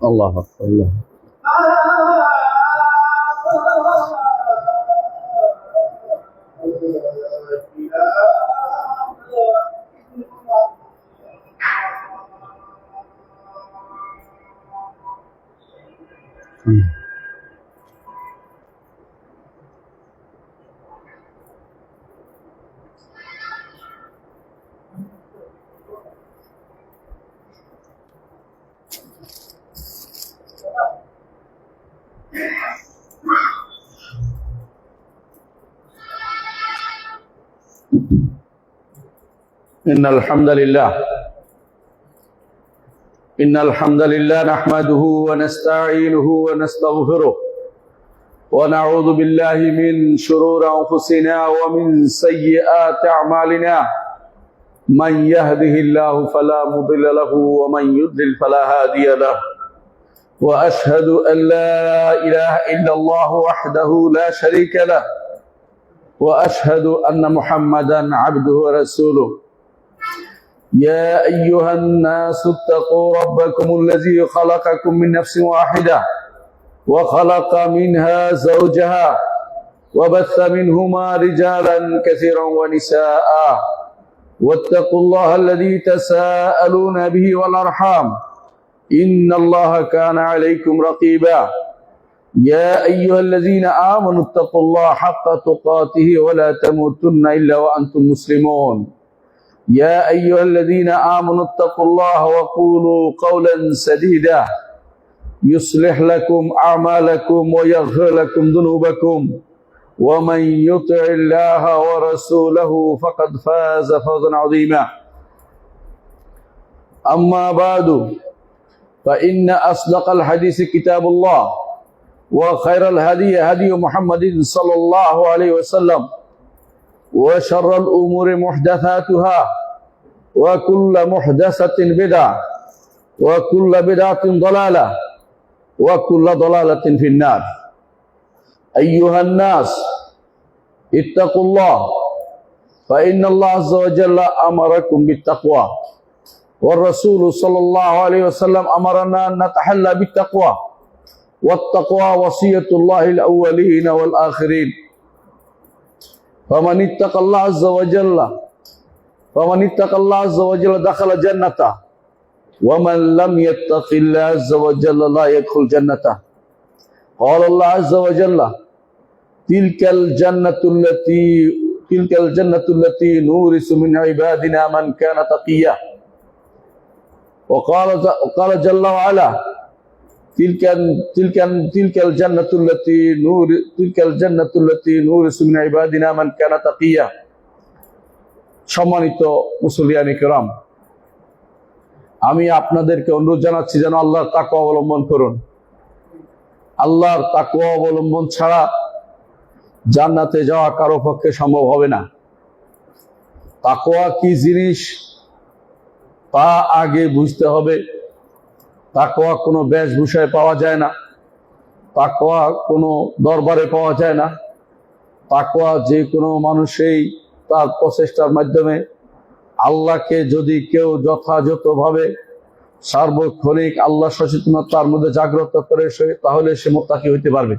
الله أكبر الله إن الحمد لله نحمده ونستعينه ونستغفره ونعوذ بالله من شرور أنفسنا ومن سيئات أعمالنا من يهده الله فلا مضل له ومن يضلل فلا هادي له وأشهد أن لا إله إلا الله وحده لا شريك له وأشهد أن محمدا عبده ورسوله يا أيها الناس اتقوا ربكم الذي خلقكم من نفس واحدة وخلق منها زوجها وبث منهما رجالا كثيرا ونساء واتقوا الله الذي تساءلون به والأرحام إن الله كان عليكم رقيبا يا أيها الذين آمنوا اتقوا الله حق تقاته ولا تموتن إلا وأنتم مسلمون يا أيها الذين آمنوا اتقوا الله وقولوا قولا سديدا يصلح لكم أعمالكم ويغفر لكم ذنوبكم ومن يطع الله ورسوله فقد فاز فوزا عظيما أما بعد فإن أصدق الحديث كتاب الله وخير الهدي هدي محمد صلى الله عليه وسلم وشر الأمور محدثاتها وكل محدثة بدعة وكل بدعة ضلالة وكل ضلالة في النار أيها الناس اتقوا الله فإن الله عز وجل أمركم بالتقوى والرسول صلى الله عليه وسلم أمرنا أن نتحلى بالتقوى والتقوى وصية الله الأولين والآخرين فمن اتقى الله عز وجل دخل جنته ومن لم يتق الله عز وجل لا يدخل جنته قال الله عز وجل تلك الجنة التي نورث من عبادنا من كان تقيا وقال جل وعلا তিলকাল জান্নাতুল্লাতী নুরিসু মিন ইবাদিনা মান কানা তাকিয়া। সম্মানিত মুসলিয়ানি কিরাম, আমি আপনাদেরকে অনুরোধ জানাচ্ছি যেন আল্লাহর তাকওয়া অবলম্বন করুন। আল্লাহর তাকওয়া অবলম্বন ছাড়া জান্নাতে যাওয়া কারো পক্ষে সম্ভব হবে না। তাকওয়া কি জিনিস তা আগে বুঝতে হবে। তাকওয়া কোনো বেশভূষায় পাওয়া যায় না, তাকওয়া কোনো দরবারে পাওয়া যায় না। তাকওয়া যে কোনো মানুষই তার প্রচেষ্টার মাধ্যমে আল্লাহকে যদি কেউ যথাযথভাবে সার্বক্ষণিক আল্লাহ সচেতনতার মধ্যে জাগ্রত করে তাহলে সে মুত্তাকি হইতে পারবে।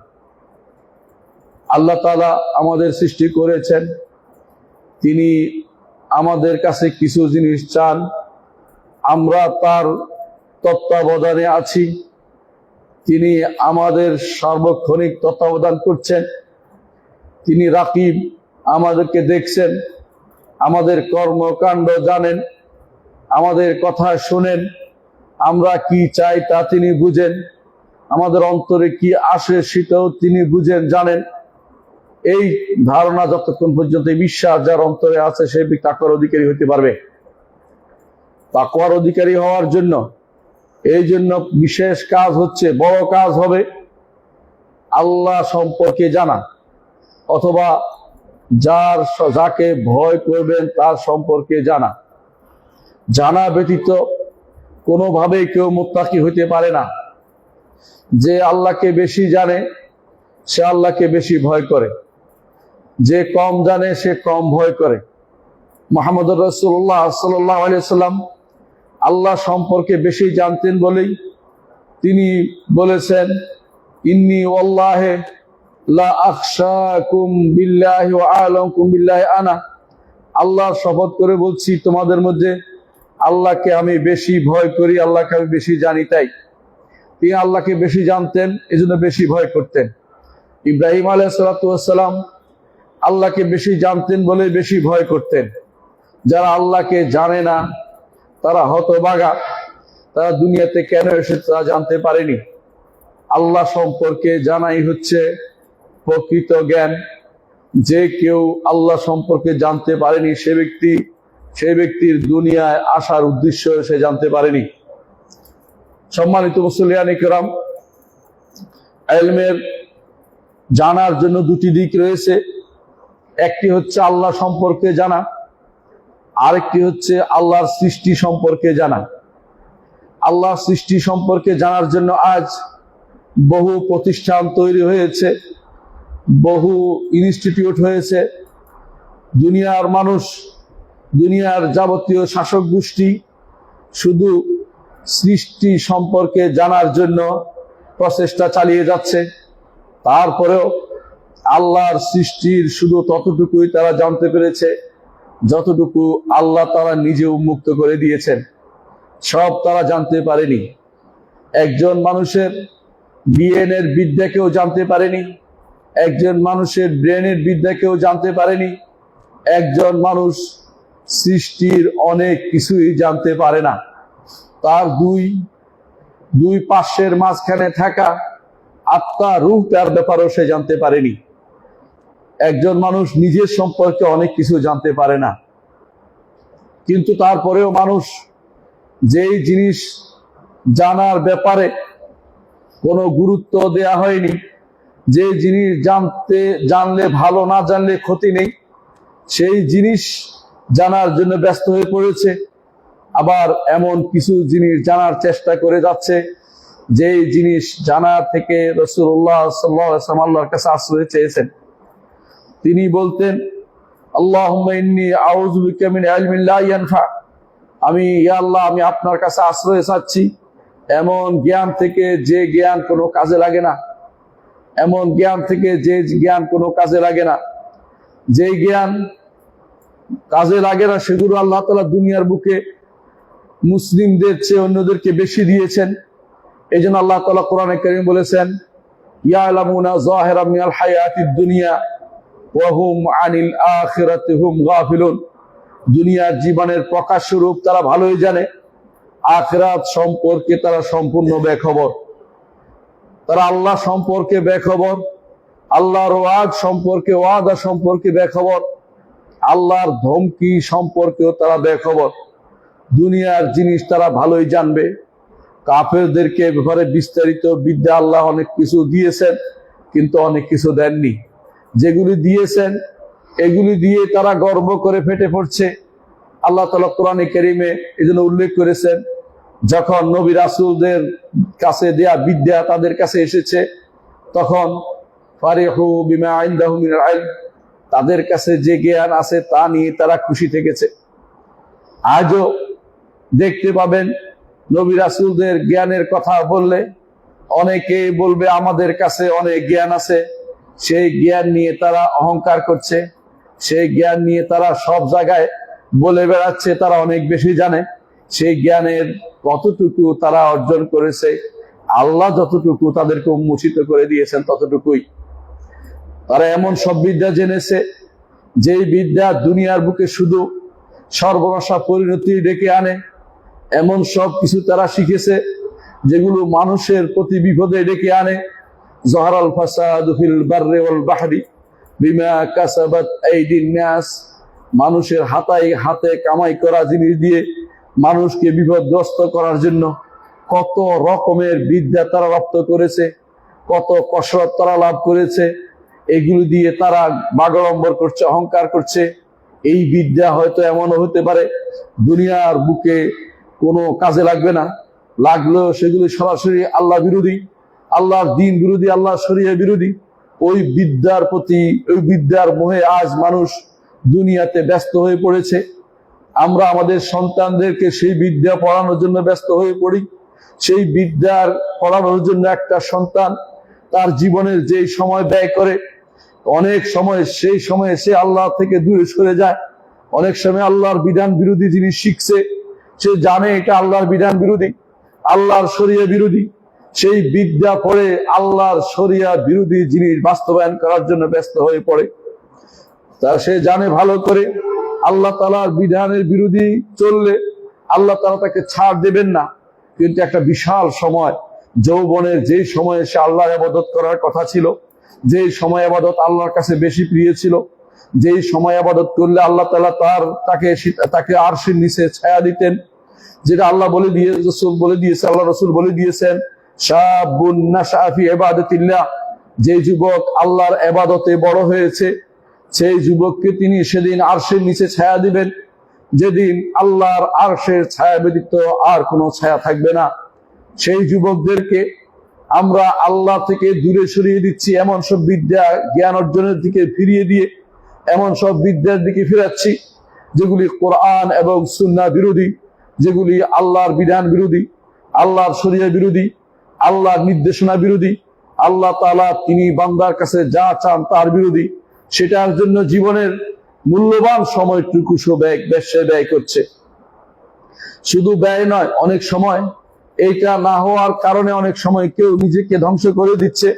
আল্লাহ তাআলা আমাদের সৃষ্টি করেছেন, তিনি আমাদের কাছে কিছু জিনিস চান, আমরা তার তত্ত্বাবধানে আছি। তিনি আমাদের সার্বক্ষণিক তত্ত্বাবধান করছেন, তিনি রাকিব, আমাদেরকে দেখছেন, আমাদের কর্মকাণ্ড জানেন, আমাদের কথা শোনেন, আমরা কি চাই তা তিনি বুঝেন, আমাদের অন্তরে কি আসে সেটাও তিনি বুঝেন, জানেন। এই ধারণা যতক্ষণ পর্যন্ত বিশ্বাস যার অন্তরে আছে সে তাকওয়ার অধিকারী হতে পারবে। তাকওয়ার অধিকারী হওয়ার জন্য এই জন্য বিশেষ কাজ হচ্ছে, বড় কাজ হবে আল্লাহ সম্পর্কে জানা, অথবা যাকে ভয় করবেন তার সম্পর্কে জানা। জানা ব্যতীত কোনোভাবে কেউ মুত্তাকি হতে পারে না। যে আল্লাহকে বেশি জানে সে আল্লাহকে বেশি ভয় করে, যে কম জানে সে কম ভয় করে। মুহাম্মদুর রাসূলুল্লাহ সাল্লাল্লাহু আলাইহি ওয়াসাল্লাম আল্লাহ সম্পর্কে বেশি জানতেন বলেই তিনি বলেছেন, ইন্নী ওয়াল্লাহি লা আখশাকুম বিল্লাহি ওয়া আ'লামুকুম বিল্লাহি আনা। আল্লাহর শপথ করে বলছি, তোমাদের মধ্যে আল্লাহকে আমি বেশি ভয় করি, আল্লাহকে আমি বেশি জানি। তাই তিনি আল্লাহকে বেশি জানতেন, এজন্য বেশি ভয় করতেন। ইব্রাহিম আলাইহিস সালাতু ওয়াস সালাম আল্লাহকে বেশি জানতেন বলে বেশি ভয় করতেন। যারা আল্লাহকে জানে না তারা হতভাগা, তারা দুনিয়াতে কেন এসেছে তা জানতে পারেনি। আল্লাহ সম্পর্কে জানাই হচ্ছে প্রকৃত জ্ঞান। যে কেউ আল্লাহ সম্পর্কে জানতে পারেনি সে ব্যক্তির দুনিয়ায় আসার উদ্দেশ্য সে জানতে পারেনি। সম্মানিত মুসলিয়ানি কিরাম, ইলমের জানার জন্য দুটি দিক রয়েছে। একটি হচ্ছে আল্লাহ সম্পর্কে জানা, আরেকটি হচ্ছে আল্লাহর সৃষ্টি সম্পর্কে জানা। আল্লাহর সৃষ্টি সম্পর্কে জানার জন্য আজ বহু প্রতিষ্ঠান তৈরি হয়েছে, বহু ইনস্টিটিউট হয়েছে। দুনিয়ার মানুষ, দুনিয়ার যাবতীয় শাসক গোষ্ঠী শুধু সৃষ্টি সম্পর্কে জানার জন্য প্রচেষ্টা চালিয়ে যাচ্ছে। তারপরেও আল্লাহর সৃষ্টির শুধু ততটুকুই তারা জানতে পেরেছে যতটুকু আল্লাহ তারা নিজে উন্মুক্ত করে দিয়েছেন, সব তারা জানতে পারেনি। একজন মানুষের ডিএনএর বিদ্যাকেও জানতে পারেনি, একজন মানুষের ব্রেনের বিদ্যাকেও জানতে পারেনি, একজন মানুষ সৃষ্টির অনেক কিছুই জানতে পারে না। তার দুই পার্শ্বের মাঝখানে থাকা আত্মা, রূহ, তার ব্যাপারেও সে জানতে পারেনি। একজন মানুষ নিজের সম্পর্কে অনেক কিছু জানতে পারে না, কিন্তু তারপরেও মানুষ যেই জিনিস জানার ব্যাপারে কোনো গুরুত্ব দেয়া হয়নি, যে জিনিস জানলে ভালো, না জানলে ক্ষতি নেই, সেই জিনিস জানার জন্য ব্যস্ত হয়ে পড়েছে। আবার এমন কিছু জিনিস জানার চেষ্টা করে যাচ্ছে যেই জিনিস জানা থেকে রাসূলুল্লাহ সাল্লাল্লাহু আলাইহি ওয়াসাল্লাম আল্লাহর কাছে আশ্রয় চেয়েছেন। তিনি বলতেন, আল্লাহুম্মা ইন্নী আউযু বিকা মিন ইলমিন লা ইয়ানফা। আমি, ইয়া আল্লাহ, আমি আপনার কাছে আশ্রয় চাচ্ছি এমন জ্ঞান থেকে যে জ্ঞান কোনো কাজে লাগে না, এমন জ্ঞান থেকে যে জ্ঞান কোনো কাজে লাগে না। যে জ্ঞান কাজে লাগে না সেগুলো আল্লাহ তাআলা দুনিয়ার বুকে মুসলিমদের চেয়ে অন্যদেরকে বেশি দিয়েছেন। এই জন্য আল্লাহ তাআলা কোরআনে কারীম বলেছেন, ইয়ালামুনা যাহিরাম মিনাল হায়াতিদ দুনিয়া ওয়া হুম আনিল আখিরাতি হুম গাফিলুন। দুনিয়ার জীবনের প্রকাশ স্বরূপ তারা ভালোই জানে, আখিরাত সম্পর্কে তারা সম্পূর্ণ বেখবর। তারা আল্লাহ সম্পর্কে বেখবর, আল্লাহর ওয়াদ সম্পর্কে, ওয়াদা সম্পর্কে বেখবর, আল্লাহর ধমকি সম্পর্কেও তারা বেখবর। দুনিয়ার জিনিস তারা ভালোই জানবে। কাফেরদেরকে ব্যাপারে বিস্তারিত বিদ্যা আল্লাহ অনেক কিছু দিয়েছেন, কিন্তু অনেক কিছু দেননি। যেগুলি দিয়েছেন এগুলি দিয়ে তারা গর্ব করে ফেটে পড়ছে। আল্লাহ তাআলা কোরআনে কারীমে এজন্য উল্লেখ করেছেন, যখন নবী রাসূলদের কাছে দেয়া বিদ্যা তাদের কাছে এসেছে, তখন ফারিহু বিমা ইনদাহুম মিনাল ইলম, তাদের কাছে যে জ্ঞান আছে তা নিয়ে তারা খুশি থেকেছে। আজও দেখতে পাবেন নবী রাসূলদের জ্ঞানের কথা বললে অনেকে বলবে আমাদের কাছে অনেক জ্ঞান আছে। সেই জ্ঞান নিয়ে তারা অহংকার করছে, সেই জ্ঞান নিয়ে তারা সব জায়গায় বলে বেড়াচ্ছে তারা অনেক বেশি জানে। সেই জ্ঞানের কতটুকু তারা অর্জন করেছে, আল্লাহ যতটুকু তাদেরকে উন্মোচিত করে দিয়েছেন ততটুকুই। তারা এমন সব বিদ্যা জেনেছে যেই বিদ্যা দুনিয়ার বুকে শুধু সর্বনাশা পরিণতি ডেকে আনে। এমন সব কিছু তারা শিখেছে যেগুলো মানুষের প্রতি বিপদে ডেকে আনে। যহারাল ফাসাদু ফিল বাররি ওয়াল বাহরি বিমা কাসাবাত আইদিন নাস, মানুষের হাতে কামাই করা জিনিস দিয়ে মানুষকে বিপদগ্রস্ত করার জন্য কত রকমের বিদ্যা তারা রপ্ত করেছে, কত কসরত তারা লাভ করেছে। এগুলো দিয়ে তারা বাগাড়ম্বর করছে, অহংকার করছে। এই বিদ্যা হয়তো এমনও হতে পারে দুনিয়ার বুকে কোনো কাজে লাগবে না, লাগলেও সেগুলি সরাসরি আল্লাহ বিরোধী, আল্লাহর দ্বীন বিরোধী, আল্লাহর শরীয়ত বিরোধী। ওই বিদ্যার প্রতি, ওই বিদ্যার মোহে আজ মানুষ দুনিয়াতে ব্যস্ত হয়ে পড়েছে। আমরা আমাদের সন্তানদেরকে সেই বিদ্যা পড়ানোর জন্য ব্যস্ত হয়ে পড়ি। সেই বিদ্যার পড়ানোর জন্য একটা সন্তান তার জীবনের যেই সময় ব্যয় করে, অনেক সময় সেই সময়ে সে আল্লাহ থেকে দূরে সরে যায়। অনেক সময় আল্লাহর বিধান বিরোধী জিনিস শিখছে, সে জানে এটা আল্লাহর বিধান বিরোধী, আল্লাহর শরিয়া বিরোধী। সেই বিদ্যা পড়ে আল্লাহর শরিয়া বিরোধী জিনিস বাস্তবায়ন করার জন্য ব্যস্ত হয়ে পড়ে। তা সে জানে ভালো করে আল্লাহ তাআলার বিধানের বিরোধী চললে আল্লাহ তাআলা তাকে ছাড় দেবেন না। কিন্তু একটা বিশাল সময়, যৌবনের যেই সময়ে সে আল্লাহর ইবাদত করার কথা ছিল, যেই সময় ইবাদত আল্লাহর কাছে বেশি প্রিয় ছিল, যেই সময় ইবাদত করলে আল্লাহ তাআলা তাকে আরশের নিচে ছায়া দিতেন, যেটা আল্লাহ বলে দিয়েছে, আল্লাহ রাসূল বলে দিয়েছেন, শাবুন নাশা ফি ইবাদাতিল্লাহ, যে যুবক আল্লাহর ইবাদতে বড় হয়েছে সেই যুবককে তিনি সেদিন আরশের নিচে ছায়া দিবেন, যেদিন আল্লাহর আরশের ছায়া ব্যতীত আর কোনো ছায়া থাকবে না। সেই যুবকদেরকে আমরা আল্লাহ থেকে দূরে সরিয়ে দিচ্ছি, এমন সব বিদ্যা জ্ঞান অর্জনের দিকে ফিরিয়ে দিয়ে এমন সব বিদ্যার দিকে ফিরাচ্ছি যেগুলি কোরআন এবং সুন্নাহ বিরোধী, যেগুলি আল্লাহর বিধান বিরোধী, আল্লাহর শরিয়া বিরোধী, আল্লাহর নির্দেশনা বিরোধী। আল্লাহ তাআলা তিনি বান্দার কাছে যা চান তার বিরোধী। সেটার জন্য জীবনের মূল্যবান সময়টুকু ব্যয় করছে। শুধু ব্যয় নয়, অনেক সময় এইটা না হওয়ার কারণে অনেক সময় কেউ নিজেকে ধ্বংস করে দিচ্ছে।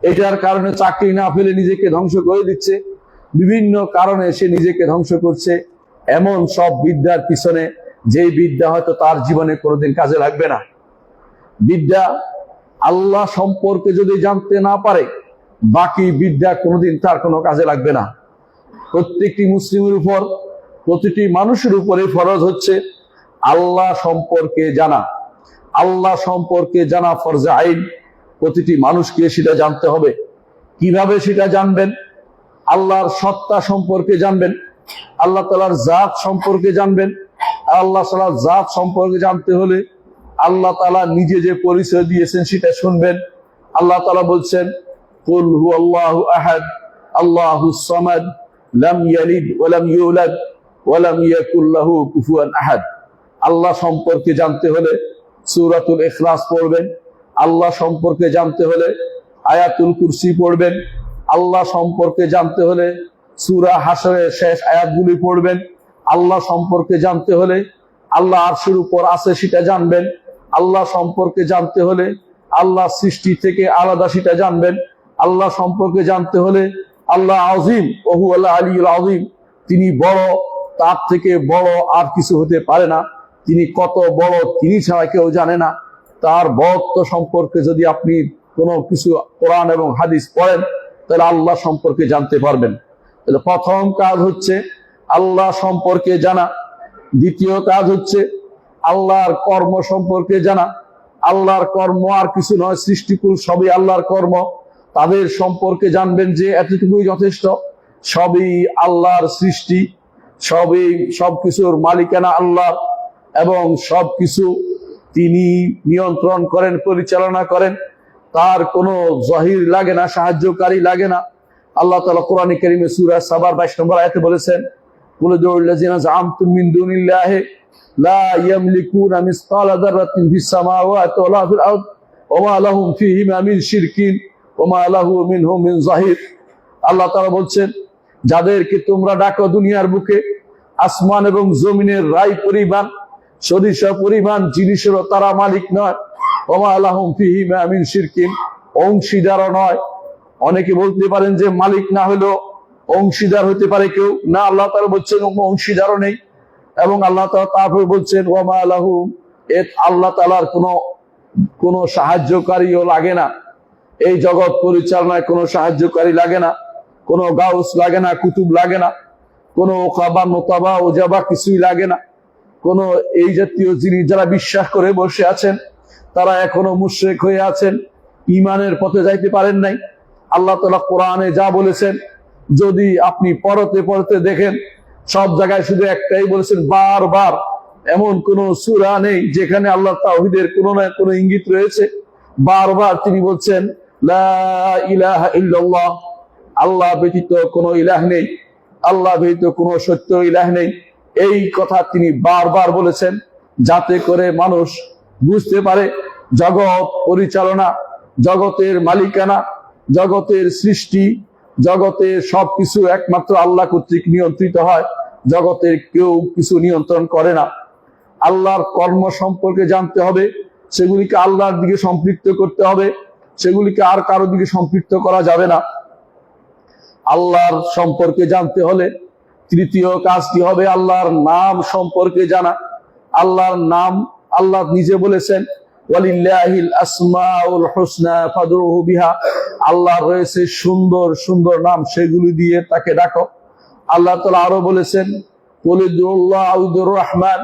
এটার কারণে চাকরি না পেলে নিজেকে ধ্বংস করে দিচ্ছে। বিভিন্ন কারণে সে নিজেকে ধ্বংস করছে। এমন সব বিদ্যার পিছনে, যেই বিদ্যা হয়তো তার জীবনে কোনোদিন কাজে লাগবে না। বিদ্যা আল্লাহ সম্পর্কে যদি জানতে না পারে, বাকি বিদ্যা কোনোদিন তার কোনো কাজে লাগবে না। প্রত্যেকটি মুসলিমের উপর, প্রতিটি মানুষের উপরে ফরজ হচ্ছে আল্লাহ সম্পর্কে জানা। আল্লাহ সম্পর্কে জানা ফরজে আইন। প্রতিটি মানুষকে সেটা জানতে হবে। কিভাবে সেটা জানবেন? আল্লাহর সত্তা সম্পর্কে জানবেন, আল্লাহ তাআলার জাত সম্পর্কে জানবেন। আল্লাহ তাআলার জাত সম্পর্কে জানতে হলে আল্লাহ তাআলা নিজে যে পরিচয় দিয়েছেন সেটা শুনবেন। আল্লাহ তাআলা বলছেন, কুল হুয়াল্লাহু আহাদ আল্লাহুস সামাদ লাম ইয়ালিদ ওয়া লাম ইউলাদ ওয়া লাম ইয়াকুল লাহু কুফুয়ান আহাদ। আল্লাহ সম্পর্কে জানতে হলে সূরাতুল ইখলাস পড়বেন। আল্লাহ সম্পর্কে জানতে হলে আয়াতুল কুরসি পড়বেন। আল্লাহ সম্পর্কে জানতে হলে সূরা হাশরের শেষ আয়াতগুলি পড়বেন। আল্লাহ সম্পর্কে জানতে হলে আল্লাহ আরশের উপর আছে সেটা জানবেন। আল্লাহ সম্পর্কে জানতে হলে আল্লাহ সৃষ্টি থেকে আলাদা সেটা জানবেন। আল্লাহ সম্পর্কে জানতে হলে আল্লাহ আযীম ওয়া হুয়াল আলিয়্যুল আযীম, তিনি বড়, তার থেকে বড় আর কিছু হতে পারে না। তিনি কত বড় তিনি ছাড়া কেউ জানে না। তার বড়ত্ব সম্পর্কে যদি আপনি কোনো কিছু কোরআন এবং হাদিস পড়েন, তাহলে আল্লাহ সম্পর্কে জানতে পারবেন। তাহলে প্রথম কাজ হচ্ছে আল্লাহ সম্পর্কে জানা। দ্বিতীয় কাজ হচ্ছে আল্লাহর কর্ম সম্পর্কে জানা। আল্লাহর কর্ম আর কিছু নয়, সৃষ্টিকুল সবই আল্লাহর কর্ম। তাদের সম্পর্কে জানবেন যে এতটুকুই যথেষ্ট, সবই আল্লাহর সৃষ্টি, সবকিছুর মালিকানা আল্লাহ, এবং সবকিছু তিনি নিয়ন্ত্রণ করেন, পরিচালনা করেন। তার কোনো জহির লাগে না, সাহায্যকারী লাগে না। আল্লাহ তাআলা কোরআনে কারীমে সূরা সাবার 22 নম্বর আয়াতে বলেছেন, কুল দুল্লাযিনা জাআমতুম মিন দুনিল্লাহি লা ইয়ামলিকুনা মিসকালা যাররাতিন ফিস সামাওয়াতি ওয়া লা ফিল আরদ ওয়া মা লাহুম ফীহিমা মিন শিরকিন ওয়া মা লাহু মিনহুম মিন যাহির। আল্লাহ তাআলা বলছেন, যাদেরকে তোমরা ডাকো দুনিয়ার বুকে, আসমান এবং জমিনের রায় পরিমাণ, সরিষা পরিমাণ জিনিসেরও তারা মালিক নয়। ওয়া মা লাহুম ফীহিমা মিন শিরকিন, অংশীদারও নয়। অনেকে বলতে পারেন যে মালিক না হলেও অংশীদার হতে পারে কেউ, না, আল্লাহ তাআলা বলছেন অংশীদারও নেই। এবং আল্লাহ তাআলা তারপর বলছেন ওয়া মা লাহুম, আল্লাহ তাআলার কোনো সাহায্যকারীও লাগে না। এই জগৎ পরিচালনায় কোনো সাহায্যকারী লাগে না, কোনো গাউস লাগে না, কুতুব লাগে না, কোনো ওকাবা নোতাবা ওজাবা কিছুই লাগে না। কোনো এই জাতীয় জিনিস যারা বিশ্বাস করে বসে আছেন, তারা এখনো মুশরিক হয়ে আছেন, ঈমানের পথে যাইতে পারেন নাই। আল্লাহ তাআলা কোরআনে যা বলেছেন, যদি আপনি পড়তে পড়তে দেখেন, সব জায়গায় শুধু একটাই বলেছেন, বারবার। এমন কোন সূরা নেই যেখানে আল্লাহ তাওহীদের কোনো না কোনো ইঙ্গিত রয়েছে। বারবার তিনি বলছেন লা ইলাহা ইল্লাল্লাহ, আল্লাহ ব্যতীত কোনো ইলাহ নেই, আল্লাহ ব্যতীত কোনো সত্য ইলাহ নেই। এই কথা তিনি বারবার বলেছেন, যাতে করে মানুষ বুঝতে পারে জগৎ পরিচালনা, জগতের মালিকানা, জগতের সৃষ্টি, জগতের সবকিছু একমাত্র আল্লাহ কর্তৃক নিয়ন্ত্রিত হয়। জগতের কেউ কিছু নিয়ন্ত্রণ করে না। আল্লাহর কর্ম সম্পর্কে জানতে হবে, সেগুলিকে আল্লাহর দিকে সম্পৃক্ত করতে হবে, সেগুলিকে আর কারো দিকে সম্পৃক্ত করা যাবে না। আল্লাহর সম্পর্কে জানতে হলে তৃতীয় কাজটি হবে আল্লাহর নাম সম্পর্কে জানা। আল্লাহর নাম, আল্লাহ নিজে বলেছেন ওয়ালিল্লাহিল আসমাউল হুসনা ফাদউহু বিহা, আল্লাহর রয়েছে সুন্দর সুন্দর নাম, সেগুলি দিয়ে তাকে ডাকো। আল্লাহ তাআলা আরো বলেছেন কুলিদুল্লাহ আউদুর রহমান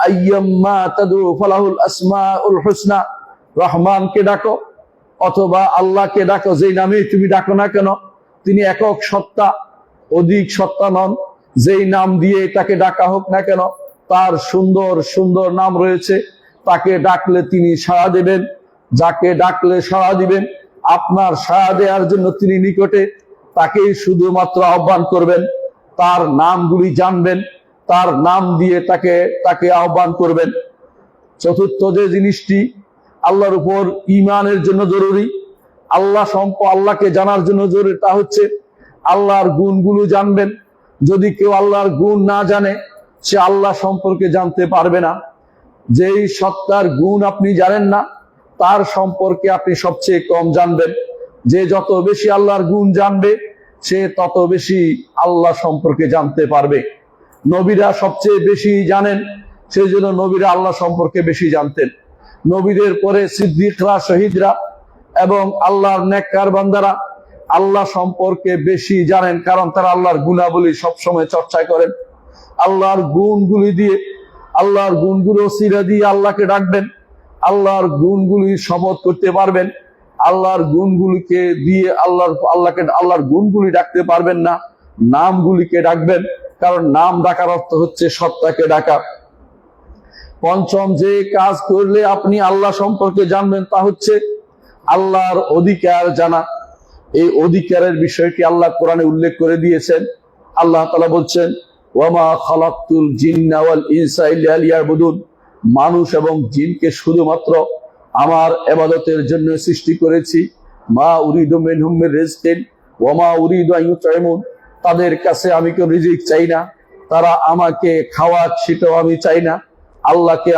আইয়াম্মা তাদউ ফালাহুল আসমাউল হুসনা, রহমানকে ডাকো অথবা আল্লাহকে ডাকো, যেই নামেই তুমি ডাকো না কেন, তিনি একক সত্তা, অধিক সত্তা নন। যেই নাম দিয়ে তাকে ডাকা হোক না কেন, তার সুন্দর সুন্দর নাম রয়েছে। তাকে ডাকলে তিনি সাড়া দেবেন, যাকে ডাকলে সাড়া দিবেন। আপনার সাড়া দেওয়ার জন্য তিনি নিকটে, তাকেই শুধুমাত্র আহ্বান করবেন, তার নামগুলি জানবেন, তার নাম দিয়ে তাকে আহ্বান করবেন। চতুর্থ যে জিনিসটি আল্লাহর উপর ঈমানের জন্য জরুরি, আল্লাহকে জানার জন্য জরুরি, তা হচ্ছে আল্লাহর গুণগুলো জানবেন। যদি কেউ আল্লাহর গুণ না জানে, সে আল্লাহ সম্পর্কে জানতে পারবে না। যেই সত্তার গুণ আপনি জানেন না, তার সম্পর্কে আপনি সবচেয়ে কম জানবেন। যে যত বেশি আল্লাহর গুণ জানবে, সে তত বেশি আল্লাহ সম্পর্কে জানতে পারবে। নবীরা সবচেয়ে বেশি জানেন, সেই জন্য নবীরা আল্লাহ সম্পর্কে বেশি জানতেন। নবীদের পরে সিদ্দিকরা, শহীদরা এবং আল্লাহর নেককার বান্দারা আল্লাহ সম্পর্কে বেশি জানেন, কারণ তারা আল্লাহর গুণাবলী সবসময় চর্চা করেন। আল্লাহর গুণগুলি দিয়ে, আল্লাহর গুণগুলো সিরা দিয়ে আল্লাহকে ডাকবেন। আল্লাহর গুণগুলি শপথ করতে পারবেন। আল্লাহর গুণগুলিকে দিয়ে আল্লাহর গুণগুলি ডাকতে পারবেন না, নামগুলিকে ডাকবেন, কারণ নাম ডাকার অর্থ হচ্ছে সত্তাকে ডাকা। পঞ্চম যে কাজ করলে আপনি আল্লাহ সম্পর্কে জানবেন, তা হচ্ছে আল্লাহর অধিকার জানা। এই অধিকারের বিষয়টি আল্লাহ কোরআনে উল্লেখ করে দিয়েছেন। আল্লাহ তাআলা বলছেন ওয়ামা খালাকতুল জিন্না ওয়াল ইনসা ইল্লা লিয়াবুদুন, মানুষ এবং জিনকে শুধুমাত্র আমার ইবাদতের জন্য সৃষ্টি করেছি। মা উরিদু মিনহুম মির রিজকিন ওয়া মা উরিদু আন ইউতঈমুন, তাদের কাছে আমি কোনো রিজিক চাই না, তারা আমাকে খাওয়াক সেটাও আমি চাই না। আল্লাহকে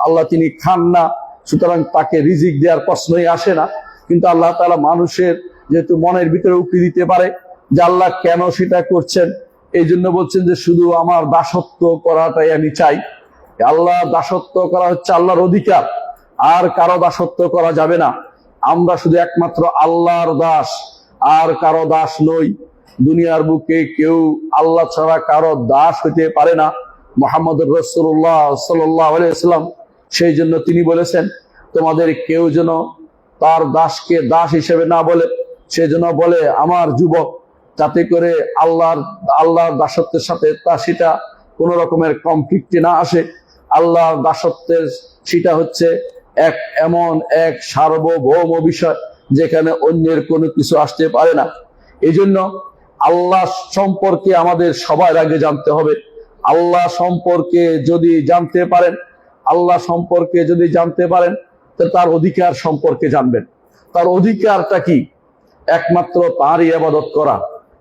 আল্লাহ তিনি খান না, সুতরাং তাকে রিজিক দেওয়ার প্রশ্নই আসে না। কিন্তু আল্লাহ তাআলা মানুষের যেহেতু মনের ভিতরে উক্তি দিতে পারে যে আল্লাহ কেন সেটা করছেন, এই জন্য বলছেন যে শুধু আমার দাসত্ব করাটাই আমি চাই। আল্লাহ দাসত্ব করা হচ্ছে আল্লাহর অধিকার, আর কারো দাসত্ব করা যাবে না। আমরা শুধু একমাত্র আল্লাহর দাস, আর কারো দাস নই। দুনিয়ার বুকে কেউ আল্লাহ ছাড়া কারো দাস হইতে পারে না। মুহাম্মদুর রাসূলুল্লাহ সাল্লাল্লাহু আলাইহি ওয়াসাল্লাম সেই জন্য তিনি বলেছেন, তোমাদের কেউ যেন তার দাসকে দাস হিসেবে না বলে, সে যেন বলে আমার যুবক, যাতে করে আল্লাহর দাসত্বের সাথে তার সেটা কোন রকমের কনফ্লিক্টে না আসে। আল্লাহর দাসত্বের সেটা হচ্ছে এমন এক সার্বভৌম বিষয় যেখানে অন্যের কোনো কিছু আসতে পারে না। এই জন্য আল্লাহ সম্পর্কে আমাদের সবার আগে জানতে হবে। আল্লাহ সম্পর্কে যদি জানতে পারেন, তো তার অধিকার সম্পর্কে জানবেন। তার অধিকারটা কি? একমাত্র তারই ইবাদত করা।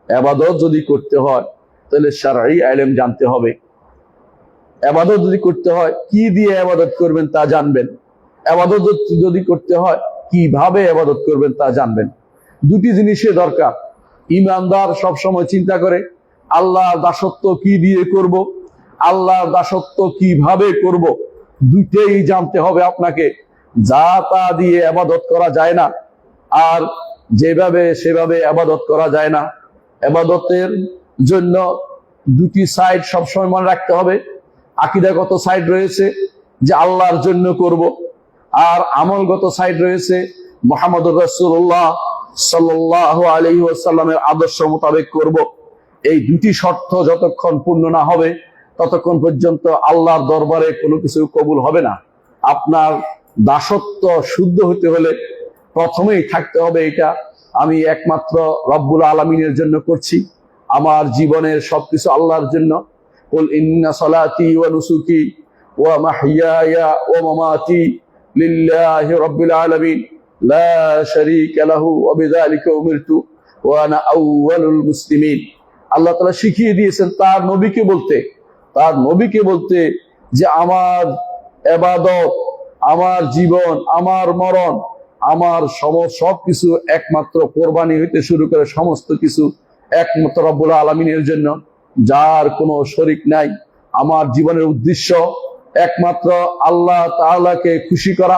ইবাদত যদি করতে হয় তাহলে শারঈ ইলম জানতে হবে। ইবাদত যদি করতে হয় কি দিয়ে ইবাদত করবেন তা জানবেন। ইবাদত যদি করতে হয় কিভাবে ইবাদত করবেন তা জানবেন। দুটি জিনিসের দরকার। ঈমানদার সবসময় চিন্তা করে আল্লাহর দাসত্ব কি দিয়ে করব, আল্লাহর দাসত্ব কিভাবে করব, দুটেই জানতে হবে আপনাকে। যা তা দিয়ে ইবাদত করা যায় না, আর যেভাবে সেভাবে ইবাদত করা যায় না। ইবাদতের জন্য দুটি সাইড সবসময় মনে রাখতে হবে। আকীদাগত সাইড রয়েছে যে আল্লাহর জন্য করব, আর আমলগত সাইড রয়েছে মুহাম্মদুর রাসূলুল্লাহ সাল্লাল্লাহু আলাইহি ওয়াসাল্লামের আদর্শ মোতাবেক করব। এই দুটি শর্ত যতক্ষণ পূর্ণ না হবে ততক্ষণ পর্যন্ত আল্লাহর দরবারে কোনো কিছু কবুল হবে না। আপনার দাসত্ব শুদ্ধ হতে হলে প্রথমেই থাকতে হবে এটা, আমি একমাত্র রব্বুল আলামিনের জন্য করছি, আমার জীবনের সবকিছু আল্লাহর জন্য। কুল ইন্না সালাতি ওয়া নুসুকি ওয়া মাহইয়ায়া ওয়া মামাতি লিল্লাহি রাব্বিল আলামিন লা শারীকা লাহু ওয়া বিযালিকা উমিরতু ওয়া আনা আউয়ালুল মুসলিমিন। আল্লাহ তাআলা শিখিয়ে দিয়েছেন তার নবীকে বলতে যে আমার ইবাদত, আমার জীবন, আমার মরণ, আমার সবকিছু একমাত্র কোরবানি হইতে শুরু করে সমস্ত কিছু একমাত্র রব্বুল আলামিনের জন্য, যার কোনো শরীক নাই। আমার জীবনের উদ্দেশ্য একমাত্র আল্লাহ তাআলাকে খুশি করা,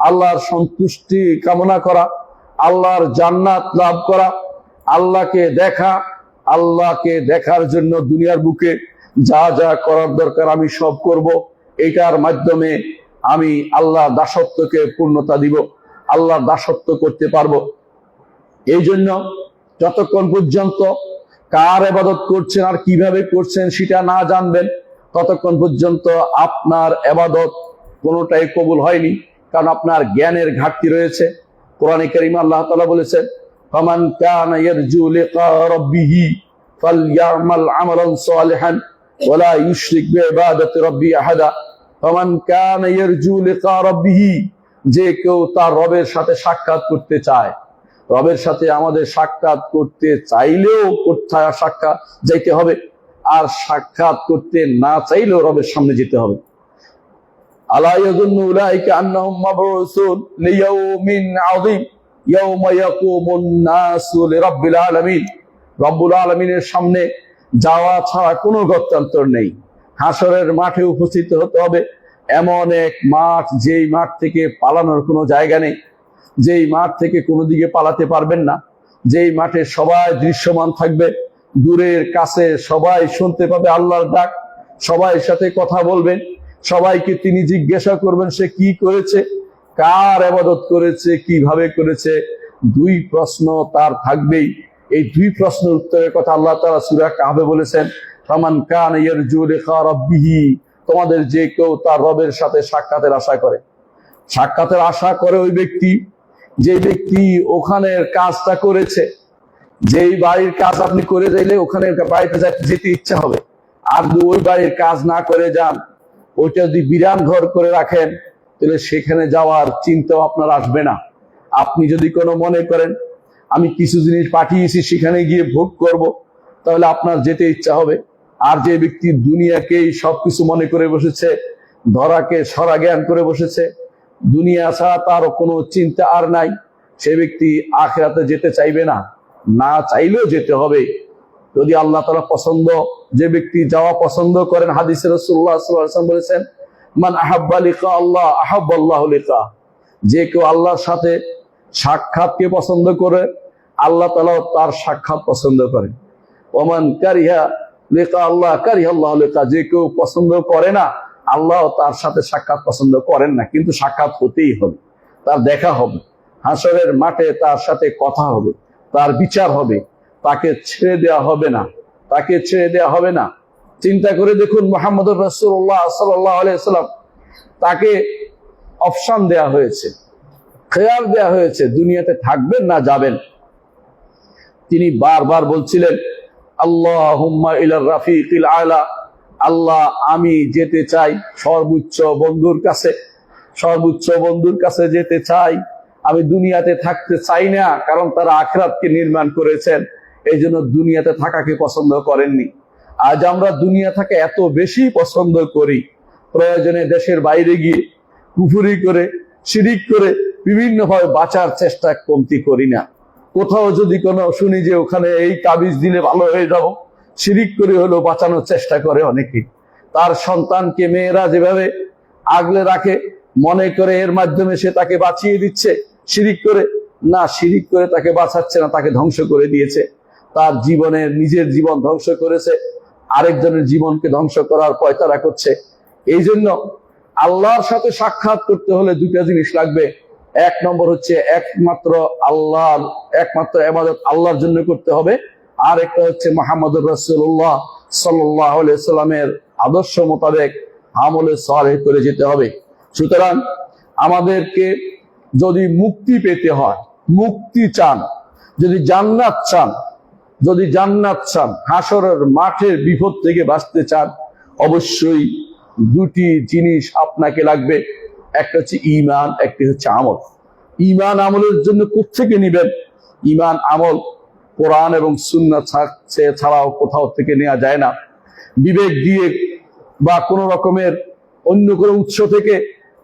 আল্লাহর সন্তুষ্টি কামনা করা, আল্লাহর জান্নাত লাভ করা, আল্লাহকে দেখা। আল্লাহকে দেখার জন্য দুনিয়ার বুকে যা যা করার দরকার আমি সব করব। এটার মাধ্যমে আমি আল্লাহ দাসত্বকে পূর্ণতা দিব, আল্লাহ দাসত্ব করতে পারবো। এই জন্য যতক্ষণ পর্যন্ত কার ইবাদত করছেন আর কিভাবে করছেন সেটা না জানবেন, ততক্ষণ পর্যন্ত আপনার ইবাদত কোনোটাই কবুল হয়নি, কারণ আপনার জ্ঞানের ঘাটতি রয়েছে। কোরআনে কারীমে আল্লাহ তাআলা বলেছেন, ফামান কানা ইয়ারজু লিকা রাব্বিহি ফালইয়ামাল আমালান সালিহান ওয়া লা ইউশরিক বিইবাদাতি রাব্বি আহাদা। ফামান কানা ইয়ারজু লিকা রাব্বিহি, যে কেউ তার রবের সাথে সাক্ষাৎ করতে চায়। রবের সাথে আমাদের সাক্ষাৎ করতে চাইলেও কোথায় সাক্ষাৎ যাইতে হবে, আর সাক্ষাৎ করতে না চাইলেও রবের সামনে যেতে হবে। আলা ইয়াযুন্নু উলাইকা আন্নাহুম মাবউসুন লিয়াউমিন আযীম ইয়াওমা ইয়াকুমুন নাসু লিরাব্বিল আলামিন। রব্বুল আলামিনের সামনে যাওয়া ছাড়া কোনো গত্যন্তর নেই। হাসরের মাঠে উপস্থিত হতে হবে, এমন এক মাঠ যেই মাঠ থেকে পালানোর কোনো জায়গা নেই, যেই মাঠ থেকে কোনো দিকে পালাতে পারবেন না, যেই মাঠে সবাই দৃশ্যমান থাকবে, দূরের কাছে সবাই শুনতে পাবে আল্লাহর ডাক, সবাই সাথে কথা বলবেন, সবাইকে তিনি জিজ্ঞাসা করবেন সে কি করেছে, কার ইবাদত করেছে, কিভাবে করেছে। দুই প্রশ্ন তার থাকবেই। এই দুই প্রশ্নের উত্তরের কথা আল্লাহ তাআলা সূরা কাহফে বলেছেন, ফামান কানা ইয়ারজু লিকা রাব্বিহি, তোমাদের যে কেউ তার রবের সাথে সাক্ষাতের আশা করে ওই ব্যক্তি, যে ব্যক্তি ওখানের কাজটা করেছে। যেই বাড়ির কাজ আপনি করে যাইলে ওখানে বাড়িতে যেতে ইচ্ছা হবে, আর ওই বাড়ির কাজ না করে যান, ওইটা যদি বিরান ঘর করে রাখেন তাহলে সেখানে যাওয়ার চিন্তাও আপনার আসবে না। আপনি যদি কোনো মনে করেন আমি কিছু জিনিস পাঠিয়েছি সেখানে গিয়ে ভোগ করব, তাহলে আপনার যেতে ইচ্ছা হবে। আর যে ব্যক্তি দুনিয়াকেই সবকিছু মনে করে বসেছে, ধরাকে সরা জ্ঞান করে বসেছে, দুনিয়া ছাড়া তার কোনো চিন্তা আর নাই, সে ব্যক্তি আখিরাতে যেতে চাইবে না, না চাইলেও যেতে হবে। যদি আল্লাহ তাআলা পছন্দ, যে ব্যক্তি যাওয়া পছন্দ করেন, হাদিসে রাসূলুল্লাহ সাল্লাল্লাহু আলাইহি ওয়াসাল্লাম বলেছেন, মান আহাব্বা লিকা আল্লাহ আহাব্বাল্লাহু লিকা, যে কেউ আল্লাহর সাথে সাক্ষাৎকে পছন্দ করে, আল্লাহ তাআলা তার সাক্ষাৎ পছন্দ করেন। ওমান কারিহা লিকা আল্লাহ কারিহা আল্লাহ লিকা, যে কেউ পছন্দ করে না, আল্লাহ তার সাথে সাক্ষাৎ পছন্দ করেন না, কিন্তু সাক্ষাৎ হতেই হবে, তার দেখা হবে, হাসরের মাঠে তার সাথে কথা হবে, তার বিচার হবে, তাকে ছেড়ে দেওয়া হবে না, তাকে ছেড়ে দেওয়া হবে না। চিন্তা করে দেখুন, মুহাম্মদুর রাসূলুল্লাহ সাল্লাল্লাহু আলাইহি ওয়াসাল্লাম, তাকে অপশন দেয়া হয়েছে, খেয়াল দেয়া হয়েছে, দুনিয়াতে থাকবেন না যাবেন। তিনি বারবার বলছিলেন, আল্লাহুম্মা ইলার রাফিকিল আলা, আল্লাহ আমি যেতে চাই সর্বোচ্চ বন্ধুর কাছে, সর্বোচ্চ বন্ধুর কাছে যেতে চাই। আমি দুনিয়াতে থাকতে চাই না, কারণ তারা আখিরাতকে নির্মাণ করেছেন, এই জন্য দুনিয়াতে থাকাকে পছন্দ করেননি। আজ আমরা দুনিয়া থেকে এত বেশি পছন্দ করি, প্রয়োজনে দেশের বাইরে গিয়ে কুফরি করে, শিরিক করে বিভিন্ন ভাবে বাঁচার চেষ্টা কমতি করি না। কোথাও যদি কোনো শুনি যে ওখানে এই তাবিজ দিলে ভালো হয়ে যাব, শিরিক করে হলেও বাঁচানোর চেষ্টা করে অনেকে। তার সন্তানকে মেয়েরা যেভাবে আগলে রাখে, মনে করে এর মাধ্যমে সে তাকে বাঁচিয়ে দিচ্ছে, শিরিক করে না, শিরিক করে তাকে বাঁচাচ্ছে না, তাকে ধ্বংস করে দিয়েছে। তার জীবনের নিজের জীবন ধ্বংস করেছে, আরেকজনের জীবনকে ধ্বংস করার পয়তারা করছে। এই জন্য আল্লাহর সাথে সাক্ষাৎ করতে হলে দুটা জিনিস লাগবে। এক নম্বর হচ্ছে একমাত্র ইবাদত আল্লাহর জন্য করতে হবে, আর একটা হচ্ছে মুহাম্মদুর রাসূলুল্লাহ সাল্লাল্লাহু আলাইহি ওয়াসাল্লামের আদর্শ মোতাবেক আমলে সালেহ করে যেতে হবে। সুতরাং আমাদেরকে যদি মুক্তি পেতে হয়, মুক্তি চান, যদি জান্নাত চান, হাসরের মাঠের বিপদ থেকে বাঁচতে চান, অবশ্যই দুটি জিনিস আপনাকে লাগবে। একটা হচ্ছে ঈমান, একটি হচ্ছে আমল। ঈমান আমলের জন্য কোত্থেকে নিবেন? ঈমান আমল কোরআন এবং সুন্নাহ ছাড়াও কোথাও থেকে নেওয়া যায় না। বিবেক দিয়ে বা কোনো রকমের অন্য কোনো উৎস থেকে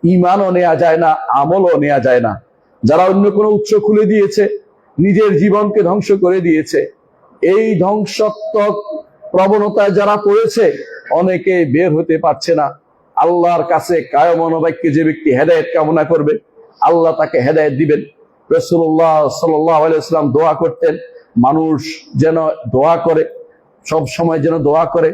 ঈমানও নেওয়া যায় না, আমলও নেওয়া যায় না। যারা অন্য কোনো উৎস খুলে দিয়েছে, নিজের জীবনকে ধ্বংস করে দিয়েছে, এই ধ্বংসাত্মক প্রবণতায় যারা পড়েছে, অনেকে বের হতে পারছে না। আল্লাহর কাছে কায়ম মনোবাক্যে যে ব্যক্তি হেদায়েত কামনা করবে, আল্লাহ তাকে হেদায়েত দিবেন। রাসূলুল্লাহ সাল্লাল্লাহু আলাইহি ওয়াসাল্লাম দোয়া করতেন, মানুষ যেন দোয়া করে, সব সময় যেন দোয়া করে,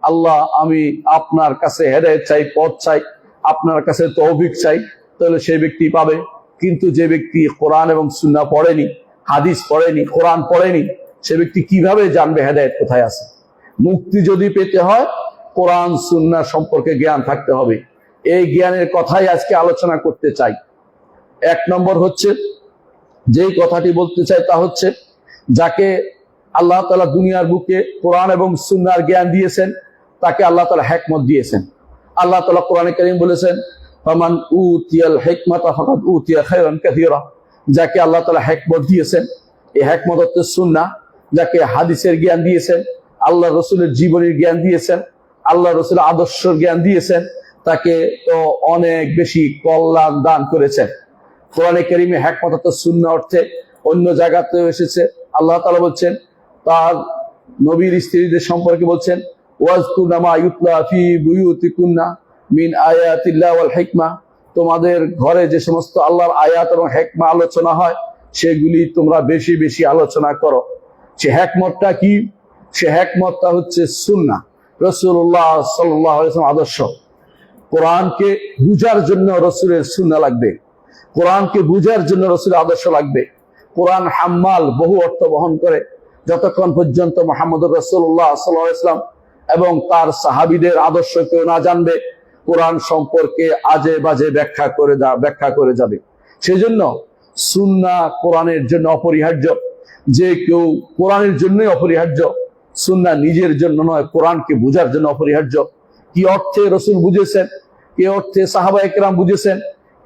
আল্লাহ আমি আপনার কাছে হেদায়েত চাই, পথ চাই, আপনার কাছে তৌফিক চাই, তাহলে সেই ব্যক্তি পাবে। কিন্তু যে ব্যক্তি কোরআন এবং সুন্নাহ পড়েনি, হাদিস পড়েনি, কোরআন পড়েনি, সে ব্যক্তি কিভাবে জানবে হেদায়েত কোথায় আছে? মুক্তি যদি পেতে হয়, কোরআন সুন্নাহ সম্পর্কে জ্ঞান থাকতে হবে। এই জ্ঞানের কথাই আজকে আলোচনা করতে চাই। এক নম্বর হচ্ছে, যেই কথাটি বলতে চাই তা হচ্ছে, যাকে আল্লাহ তাআলা দুনিয়ার বুকে কোরআন এবং সুন্নাহর জ্ঞান দিয়েছেন, তাকে আল্লাহ তাআলা হিকমত দিয়েছেন। আল্লাহ তাআলা কোরআনে কারীম বলেছেন, ফামান উতিয়াল হিকমাতা ফাকাদ উতিয়া খায়রান কাসীরা, যাকে আল্লাহ তাআলা হিকমত দিয়েছেন, এই হিকমত হচ্ছে সুন্নাহ। যাকে হাদিসের জ্ঞান দিয়েছেন, আল্লাহ রসুলের জীবনের জ্ঞান দিয়েছেন, আল্লাহ রসুলের আদর্শের জ্ঞান দিয়েছেন, তাকে তো অনেক বেশি কল্যাণ দান করেছেন। কোরআনে কারীমে হিকমত হচ্ছে সুন্নাহ অর্থে অন্য জায়গাতেও এসেছে। আল্লাহ তাআলা বলছেন, তার নবীর স্ত্রীদের সম্পর্কে বলছেন, ওয়াজকুরনা মা ইউতলা ফি বুয়ুতিকুন্না মিন আয়াতিল্লাহ ওয়াল হিকমা, তোমাদের ঘরে যে সমস্ত আল্লাহর আয়াত এবং হিকমা আলোচনা হয়, সেগুলি তোমরা বেশি বেশি আলোচনা করো। সে হিকমতটা কি? সে হিকমতটা হচ্ছে সুন্নাহ, রাসূলুল্লাহ সাল্লাল্লাহু আলাইহি ওয়াসাল্লাম আদর্শ। কোরআনকে বুঝার জন্য রাসূলের সুন্নাহ লাগবে, কোরআনকে বুঝার জন্য রাসূলের আদর্শ লাগবে। কোরআন হাম্মাল, বহু অর্থ বহন করে। যতক্ষণ পর্যন্ত মুহাম্মদুর রাসূলুল্লাহ সাল্লাল্লাহু আলাইহি ওয়াসাল্লাম এবং তার সাহাবীদের আদর্শ কেউ না জানবে, কোরআন সম্পর্কে আজে বাজে ব্যাখ্যা করে যাবে। সেজন্য সুন্নাহ কোরআনের জন্য অপরিহার্য। যে কেউ কোরআনের জন্যই অপরিহার্য, সুন্নাহ নিজের জন্য নয়, কোরআনকে বুঝার জন্য অপরিহার্য। কি অর্থে রাসূল বুঝেছেন, কি অর্থে সাহাবায়ে কেরাম বুঝেছেন,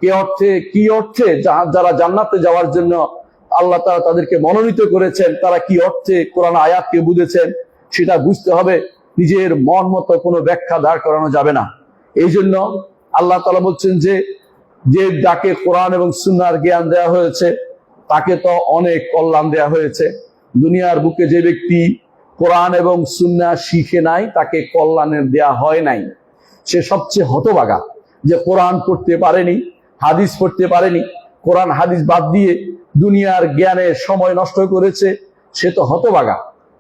কি অর্থে যারা জান্নাতে যাওয়ার জন্য আল্লাহ তাআলা তাদেরকে মনোনীত করেছেন, তারা কি অর্থে কোরআন আয়াতকে বুঝেছেন, সেটা বুঝতে হবে। নিজের মন মতো কোনো ব্যাখ্যা দাঁড় করানো যাবে না। এই জন্য আল্লাহ তাআলা বলছেন যে যাকে কোরআন এবং সুন্নাহর জ্ঞান দেওয়া হয়েছে, তাকে তো অনেক কল্যাণ দেওয়া হয়েছে। দুনিয়ার বুকে যে ব্যক্তি কোরআন এবং সুন্নাহ শিখে নাই, তাকে কল্যাণের দেয়া হয় নাই। সে সবচেয়ে হতভাগা, যে কোরআন পড়তে পারেনি, হাদিস পড়তে পারেনি, কোরআন হাদিস বাদ দিয়ে দুনিয়ার জ্ঞানে সময় নষ্ট করেছে সে তো হতভাগা।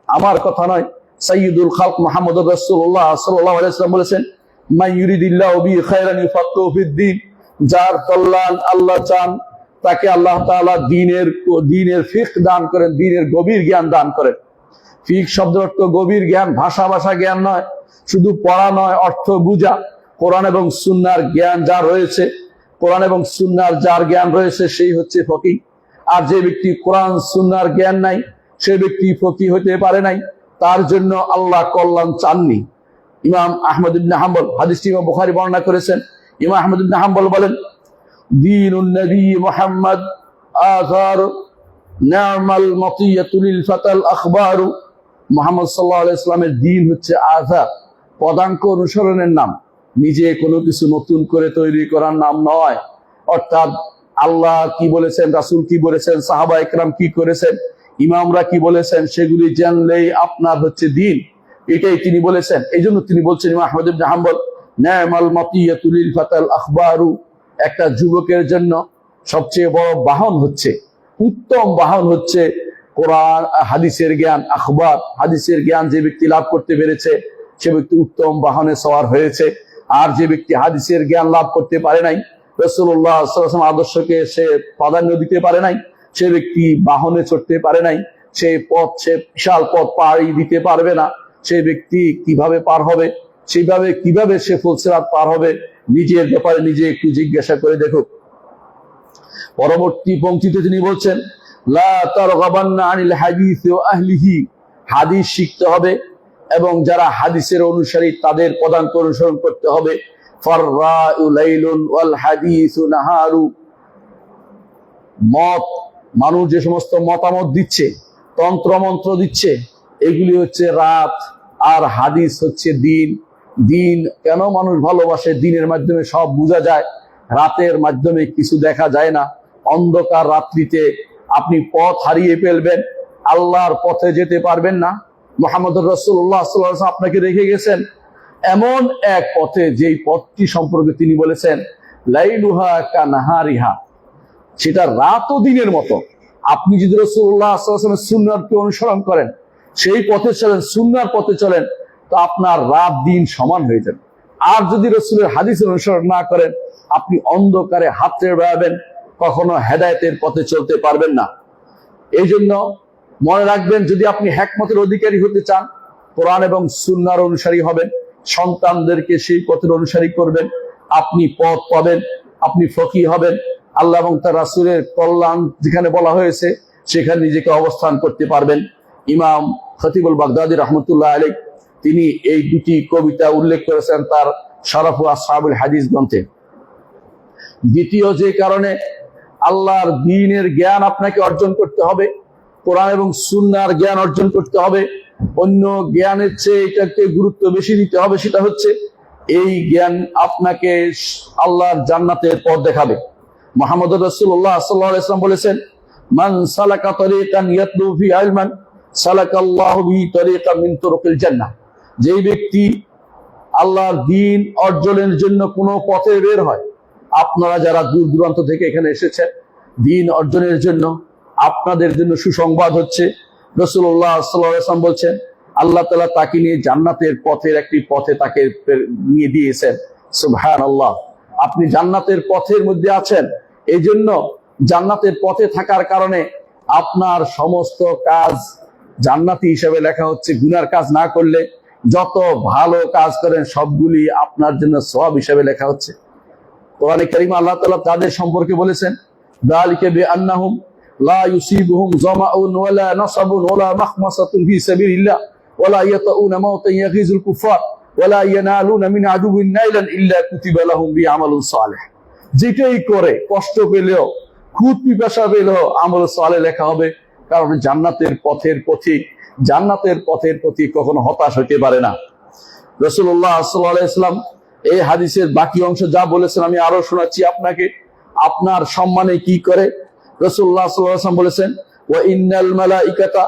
আমার কথা নয়, সাইয়্যিদুল খালক মুহাম্মদুর রাসূলুল্লাহ সাল্লাল্লাহু আলাইহি ওয়াসাল্লাম বলেছেন, মান ইউরিদিল্লাহু বিহি খায়রান ইউফাক্কিহু ফিদ্দীন, যার কল্যাণ আল্লাহ চান তাকে আল্লাহ তাআলা দ্বীনের ফিকহ দান করেন, দ্বীনের গভীর জ্ঞান দান করেন। ফিকহ শব্দের অর্থ গভীর জ্ঞান, ভাষা জ্ঞান নয়, শুধু পড়া নয়, অর্থ বুঝা। কোরআন এবং সুন্নাহর জ্ঞান যার রয়েছে, কোরআন এবং সুন্নাহর যার জ্ঞান রয়েছে সেই হচ্ছে ফকিহ। আর যে ব্যক্তি কোরআন সুন্নাহর জ্ঞান নাই, সে ব্যক্তি ফকিহ হতে পারে নাই, তার জন্য আল্লাহ কল্যাণ চাননি। ইমাম আহমদ ইবনে হাম্বল, হাদিসটি ইমাম বুখারী বর্ণনা করেছেন। ইমাম আহমদ ইবনে হাম্বল বলেন, দীনুন নবী মুহাম্মদ আযার নি'মাল মাতিয়াতু লিল ফাতাল আখবারু। মুহাম্মদ সাল্লাল্লাহু আলাইহি ওয়াসাল্লামের দ্বীন হচ্ছে আযার, পদাঙ্ক অনুসরণের নাম, নিজে কোনো কিছু নতুন করে তৈরি করার নাম নয়। অর্থাৎ আল্লাহ কি বলেছেন, রাসূল কি বলেছেন, সাহাবা একরাম কি করেছেন, ইমামরা কি বলেছেন, সেগুলি জানলেই আপনার হচ্ছে দ্বীন, এটাই তিনি বলেছেন। এই জন্য তিনি বলছেন, ইমাম আহমদ ইবনে হাম্বল, নি'মাল মাতিয়াতু লিল ফাতাল আখবারু, একটা যুবকের জন্য সবচেয়ে বড় বাহন হচ্ছে, উত্তম বাহন হচ্ছে কোরআন হাদিসের জ্ঞান। আখবার, হাদিসের জ্ঞান যে ব্যক্তি লাভ করতে পেরেছে সে ব্যক্তি উত্তম বাহনে সওয়ার হয়েছে। আর যে ব্যক্তি হাদিসের জ্ঞান লাভ করতে পারে নাই, রাসূলুল্লাহ সাল্লাল্লাহু আলাইহি ওয়াসাল্লাম আদর্শকে সে প্রাধান্য দিতে পারে নাই, সে ব্যক্তি বাহনে চড়তে পারে নাই, সে বিশাল পথ পাড়ি দিতে পারবে না। সে ব্যক্তি কিভাবে পার হবে, সেইভাবে কিভাবে সে ফুলসিরাত পার হবে, নিজের ব্যাপারে নিজে একটু জিজ্ঞাসা করে দেখুক। পরবর্তী পংক্তিতে তিনি বলছেন, লা তারগাবান্না আনিল হাদিস ওয়া আহলিহি, হাদিস শিখতে হবে এবং যারা হাদিসের অনুসারী তাদের পদাঙ্ক অনুসরণ করতে হবে। ফাররাউ লাইলুন ওয়াল হাদিসু নাহারু, মানুষ যে সমস্ত মতামত দিচ্ছে, তন্ত্র মন্ত্র দিচ্ছে, এগুলি হচ্ছে রাত, আর হাদিস হচ্ছে দিন। দিন কেন মানুষ ভালোবাসে? দিনের মাধ্যমে সব বোঝা যায়, রাতের মাধ্যমে কিছু দেখা যায় না। অন্ধকার রাত্রিতে আপনি পথ হারিয়ে ফেলবেন, আল্লাহর পথে যেতে পারবেন না। মুহাম্মদুর রাসূলুল্লাহ সাল্লাল্লাহু আলাইহি ওয়াসাল্লাম আপনাকে রেখে গেছেন এমন এক পথে, যেই পথটি সম্পর্কে তিনি বলেছেন, লাইলুহা কানাহারিহা, সেটা রাত ও দিনের মতো। আপনি যদি রাসূলুল্লাহ সাল্লাল্লাহু আলাইহি ওয়াসাল্লামের সুন্নাহকে অনুসরণ করেন, সেই পথে চলেন, সুন্নাহর পথে চলেন, তো আপনার রাত দিন সমান হয়ে যাবে। আর যদি রাসূলের হাদিসের অনুসরণ না করেন, আপনি অন্ধকারে হাতড়ে বেড়াবেন, কখনো হেদায়েতের পথে চলতে পারবেন না। এই জন্য মনে রাখবেন, যদি আপনি হিকমতের অধিকারী হতে চান, কোরআন এবং সুন্নাহর অনুসারী হবেন, সন্তানদেরকে সেই পথের অনুসারী করবেন, আপনি পথ পাবেন, আপনি ফকিহ হবেন। আল্লাহ এবং তার রাসূলের কল্যাণ যেখানে বলা হয়েছে সেখানে নিজেকে অবস্থান করতে পারবেন। ইমাম খতিবুল বাগদাদী রাহমাতুল্লাহ আলাইহি তিনি এই দুটি কবিতা উল্লেখ করেছেন তার শরফ আসহাবুল হাদিস গ্রন্থে। দ্বিতীয় যে কারণে আল্লাহর দ্বীনের জ্ঞান আপনাকে অর্জন করতে হবে, কোরআন এবং সুন্নাহর জ্ঞান অর্জন করতে হবে, অন্য জ্ঞানের চেয়ে এটাকে গুরুত্ব বেশি দিতে হবে, সেটা হচ্ছে এই জ্ঞান আপনাকে আল্লাহর জান্নাতের পথ দেখাবে। মুহাম্মদুর রাসূলুল্লাহ সাল্লাল্লাহু আলাইহি ওয়াসাল্লাম বলেছেন, মান সালাকা তরিকান ইয়াতলু ফি ইলমান সালাকাল্লাহু বিহি তরিকাম মিন তুরুকিল জান্নাহ, যেই ব্যক্তি আল্লাহর দ্বীন অর্জনের জন্য কোনো পথে বের হয়, আপনারা যারা দূর দূরান্ত থেকে এখানে এসেছেন দ্বীন অর্জনের জন্য, আপনাদের জন্য সুসংবাদ হচ্ছে, রাসূলুল্লাহ সাল্লাল্লাহু আলাইহি ওয়াসাল্লাম বলছেন আল্লাহ তাআলা তাকে নিয়ে জান্নাতের পথের একটি পথে তাকে নিয়ে দিয়েছেন। সুবহানাল্লাহ, আপনি জান্নাতের পথের মধ্যে আছেন। এই জন্য জান্নাতের পথে থাকার কারণে আপনার সমস্ত কাজ জান্নাতি হিসেবে লেখা হচ্ছে। গুনার কাজ না করলে যত ভালো কাজ করেন সবগুলি আপনার জন্য সওয়াব হিসেবে লেখা হচ্ছে। কোরআনে কারীমে আল্লাহ তাআলা তাদের সম্পর্কে বলেছেন, যালিকা বিআন্নাহুম লা ইউসিবুহুম যামাউন ওয়ালা নাসাবুন ওয়ালা মাখমাসাতুন ফি সাবিলিল্লাহ ওয়ালা ইয়াতাউনা মাউতান ইয়াগিজুল কুফার ওয়ালা ইয়ানালুনা মিন আদুবিন নাইলান ইল্লা কুতিবা লাহুম বিআমালুন সালিহ। যেটাই করে কষ্ট পেলেও, খুদ পিপাসা পেলেও আমল সালেহ লেখা হবে, কারণ জান্নাতের পথের পথিক, জান্নাতের পথের পথিক কখনো হতাশ হতে পারে না। রাসূলুল্লাহ সাল্লাল্লাহু আলাইহি ওয়াসাল্লাম এই হাদিসের বাকি অংশ যা বলেছেন আমি আরো শোনাচ্ছি আপনাকে, আপনার সম্মানে কি করে। রাসূলুল্লাহ সাল্লাল্লাহু আলাইহি ওয়াসাল্লাম বলেছেন, ওয়া ইন্নাল মালাইকাতা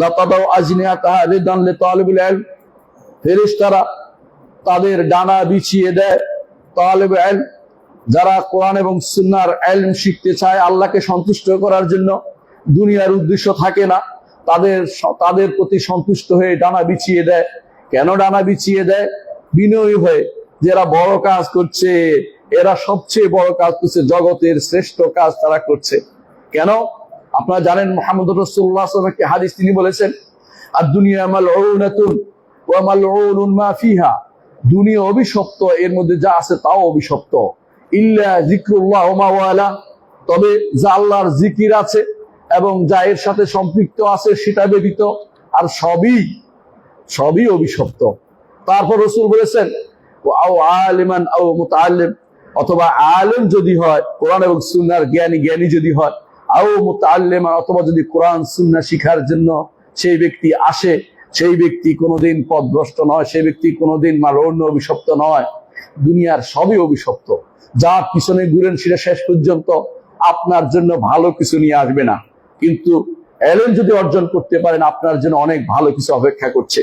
লাতাদাউ আজনিয়াতাহা রিদান লিতালিবিল ইলম, ফেরেশতারা তাদের ডানা বিছিয়ে দেয় তালিবে ইলম, যারা কোরআন এবং সুন্নাহর ইলম শিখতে চায়, আল্লাহকে সন্তুষ্ট করার জন্য, দুনিয়ার উদ্দেশ্য থাকে না, তাদের প্রতি সন্তুষ্ট হয়ে ডানা বিছিয়ে দেয়। কেন ডানা বিছিয়ে দেয়? বিনয়ী হয়ে, যারা বড় কাজ করছে, এরা সবচেয়ে বড় কাজ করছে, জগতের শ্রেষ্ঠ কাজ তারা করছে। কেন? আপনারা জানেন মুহাম্মদ রাসূলুল্লাহ সাল্লাল্লাহু আলাইহি ওয়াসাল্লাম হাদিস তিনি বলেছেন, আর দুনিয়া মালউনাতুন ওয়া মালউনুন মা ফিহা, দুনিয়া অভিশপ্ত, এর মধ্যে যা আছে তাও অভিশপ্ত। ইল্লা যিকরুল্লাহ ওয়া মা ওয়ালা, তবে যা আল্লাহর জিকির আছে এবং যা এর সাথে সম্পৃক্ত আছে সেটা ব্যতীত আর সবই অভিশপ্ত। তারপর রাসূল বলেছেন, আও আলিমান আও মুতাআল্লিম, অথবা আলেম যদি হয়, কোরআন এবং সুন্নাহর জ্ঞানী যদি হয়, আও মুতাআল্লিমান, অথবা যদি কোরআন সুন্নাহ শিখার জন্য সেই ব্যক্তি আসে, সেই ব্যক্তি কোনোদিন পথভ্রষ্ট নয়, সেই ব্যক্তি কোনোদিন মালউন অভিশপ্ত নয়। দুনিয়ার সবই অভিশপ্ত, যার পিছনে ঘুরেন সেটা শেষ পর্যন্ত আপনার জন্য ভালো কিছু নিয়ে আসবে না। কিন্তু ইলম যদি অর্জন করতে পারেন, আপনার জন্য অনেক ভালো কিছু অপেক্ষা করছে।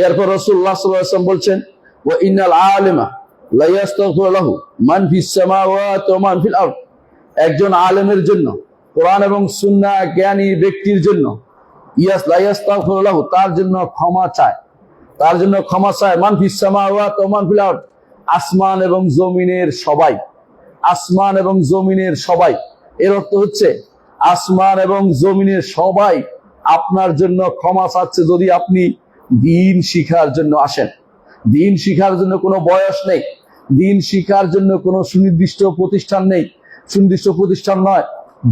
এরপর রাসূলুল্লাহ সাল্লাল্লাহু আলাইহি ওয়াসাল্লাম বলছেন, ওয়া ইন্নাল আলিমা লা ইস্তাগফিরু লাহু মান ফিস সামাওয়াতি ওয়া মান ফিল আরদ, একজন আলেমের জন্য, কোরআন এবং সুন্নাহ জ্ঞানী ব্যক্তির জন্য, লা ইস্তাগফিরু লাহু, তার জন্য ক্ষমা চায়, মান ফিস সামাওয়াতি ওয়া মান ফিল আরদ, আসমান এবং জমিনের সবাই, এর অর্থ হচ্ছে আসমান এবং জমিনের সবাই আপনার জন্য ক্ষমা চাচ্ছে যদি আপনি দ্বীন শিখার জন্য আসেন। দ্বীন শিখার জন্য কোনো বয়স নেই, দ্বীন শিখার জন্য কোনো সুনির্দিষ্ট প্রতিষ্ঠান নয়।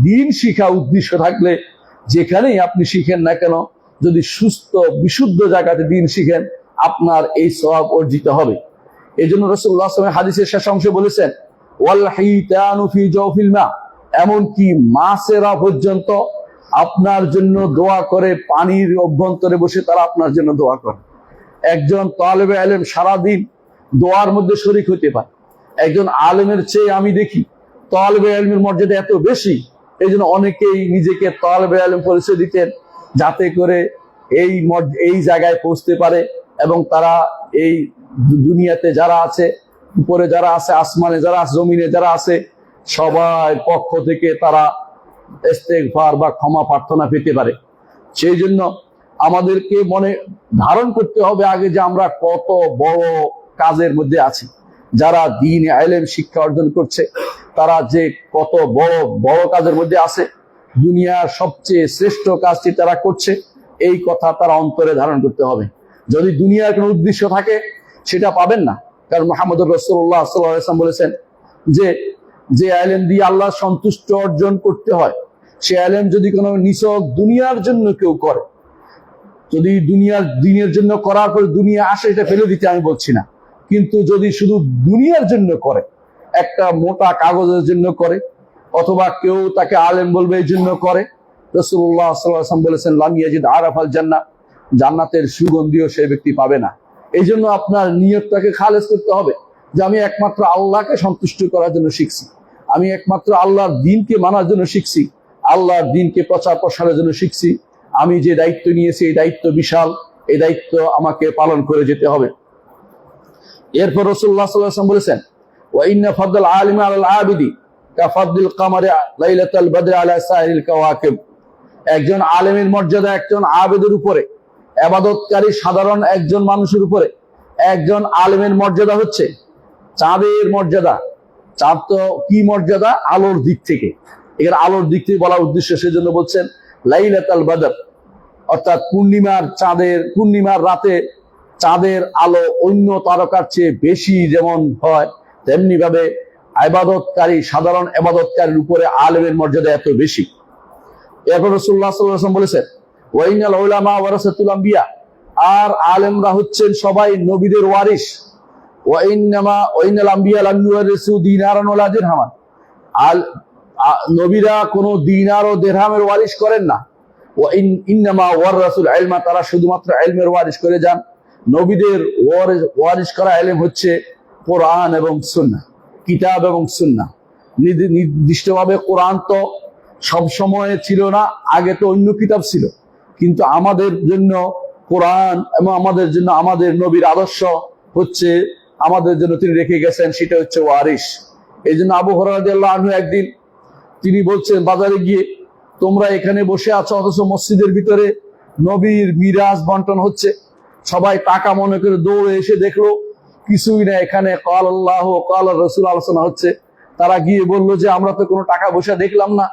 দ্বীন শিখা উদ্দেশ্য থাকলে যেখানেই আপনি শিখেন না কেন, যদি সুস্থ বিশুদ্ধ জায়গাতে দ্বীন শিখেন, আপনার এই সওয়াব অর্জিত হবে। এই জন্য রাসূলুল্লাহ সাল্লাল্লাহু আলাইহি ওয়াসাল্লাম হাদিসের শেষ অংশে বলেছেন, ওয়াল হিতানু ফি জাওফিল মা, এমনকি মাছেরা পর্যন্ত আপনার জন্য দোয়া করে, পানির অভ্যন্তরে বসে তারা আপনার জন্য দোয়া করে। একজন তালেবে ইলম সারাদিন দোয়ার মধ্যে শরীক হতে পারে। একজন আলেমের চেয়ে আমি দেখি তালেবে ইলমের মর্যাদা এত বেশি, এই জন্য অনেকেই নিজেকে তালেবে ইলম পরিচয় দিতেন, যাতে করে এই জায়গায় পৌঁছতে পারে এবং তারা এই দুনিয়াতে যারা আছে, উপরে যারা আছে, আসমানে যারা আছে, জমিনে যারা আছে, সবার পক্ষ থেকে তারা ইস্তেগফার বা ক্ষমা প্রার্থনা পেতে পারে। সেই জন্য আমাদেরকে মনে ধারণ করতে হবে আগে যে আমরা কত বড় কাজের মধ্যে আছি। যারা দ্বীন ইলম শিক্ষা অর্জন করছে, তারা যে কত বড় কাজের মধ্যে আছে, দুনিয়ার সবচেয়ে শ্রেষ্ঠ কাজটি তারা করছে, এই কথা তারা অন্তরে ধারণ করতে হবে। যদি দুনিয়ার কোনো উদ্দেশ্য থাকে, সেটা পাবেন না। কারণ মুহাম্মদ রাসূলুল্লাহ সাল্লাল্লাহু আলাইহি ওয়াসাল্লাম বলেছেন যে ইলম দিয়ে আল্লাহ সন্তুষ্ট অর্জন করতে হয়, সে ইলম যদি কোনো নিছক দুনিয়ার জন্য কেউ করে, যদি দিনের জন্য করার পর দুনিয়া আসে, এটা ফেলে দিতে আমি বলছি না, কিন্তু যদি শুধু দুনিয়ার জন্য করে, একটা মোটা কাগজের জন্য করে, অথবা কেউ তাকে আলেম বলবে এই জন্য করে, রাসূলুল্লাহ সাল্লাল্লাহু আলাইহি ওয়াসাল্লাম বলেছেন, লাম ইয়াজিদ আরাফাল জান্নাহ, জান্নাতের সুগন্ধিও সে ব্যক্তি পাবে না। এই জন্য আপনার নিয়তটাকে খালেস করতে হবে, যে আমি একমাত্র আল্লাহকে সন্তুষ্ট করার জন্য শিখছি, আমি একমাত্র আল্লাহর দ্বীনকে মানার জন্য শিখছি, আল্লাহর দ্বীনকে প্রচার প্রসারের জন্য শিখছি। আমি যে দায়িত্ব নিয়েছি, এই দায়িত্ব বিশাল, এই দায়িত্ব আমাকে পালন করে যেতে হবে। এরপর রাসূলুল্লাহ সাল্লাল্লাহু আলাইহি ওয়াসাল্লাম বলেছেন, ওয়া ইন্না ফাদল আলিমি আলাল আবিদি কাফাদলিল কামারি লাইলাতাল বদর আলা সাইরিল কাওয়াকিব, একজন আলেমের মর্যাদা একজন আবেদের উপরে, ইবাদতকারী সাধারণ একজন মানুষের উপরে একজন আলেমের মর্যাদা হচ্ছে চাঁদের মর্যাদা। চাঁদ তো কি মর্যাদা? আলোর দিক থেকে, এখানে আলোর দিক থেকে বলার উদ্দেশ্য, সেজন্য বলছেন লাইলাতুল বদর, অর্থাৎ পূর্ণিমার রাতে চাঁদের আলো অন্য তারকার চেয়ে বেশি যেমন হয়, তেমনি ভাবে সাধারণ ইবাদতকারীর উপরে আলেমের মর্যাদা এত বেশি। এরপর রাসূলুল্লাহ সাল্লাল্লাহু আলাইহি ওয়াসাল্লাম বলেছেন, ওয়া ইন্নাল উলামা ওয়ারাসাতুল আম্বিয়া, আর আলেমরা হচ্ছেন সবাই নবীদের ওয়ারিস। ওয়া ইন্নাল আম্বিয়া লাম ইউরিসু দিনারান ওয়ালা দিরহামান, নবীরা কোনো দিনার ও দিরহামের ওয়ারিস করেন না। ওয়া ইন্নামা ওয়ারাসুল ইলমা, তারা শুধুমাত্র ইলমের ওয়ারিস করে যান। নবীদের ওয়ারিস করা ইলম হচ্ছে কোরআন এবং সুন্নাহ, কিতাব এবং সুন্নাহ। নির্দিষ্টভাবে কোরআন তো সব সময় ছিল না, আগে তো অন্য কিতাব ছিল, কিন্তু আমাদের জন্য কোরআন এবং আমাদের জন্য আমাদের নবীর আদর্শ হচ্ছে আমাদের জন্য তিনি রেখে গেছেন, সেটা হচ্ছে ওয়ারিস। এই জন্য আবু হুরায়রা রাদিয়াল্লাহু আনহু একদিন তিনি বলছেন বাজারে গিয়ে, তোমরা এখানে বসে আছো অথচ মসজিদের ভিতরে নবীর মিরাজ বন্টন হচ্ছে। সবাই টাকা মনে করে দৌড়ে এসে দেখলো কিছুই না, এখানে কাল আল্লাহ কাল রাসূল আলোচনা হচ্ছে। তারা গিয়ে বললো যে আমরা তো কোনো টাকা পয়সা দেখলাম না।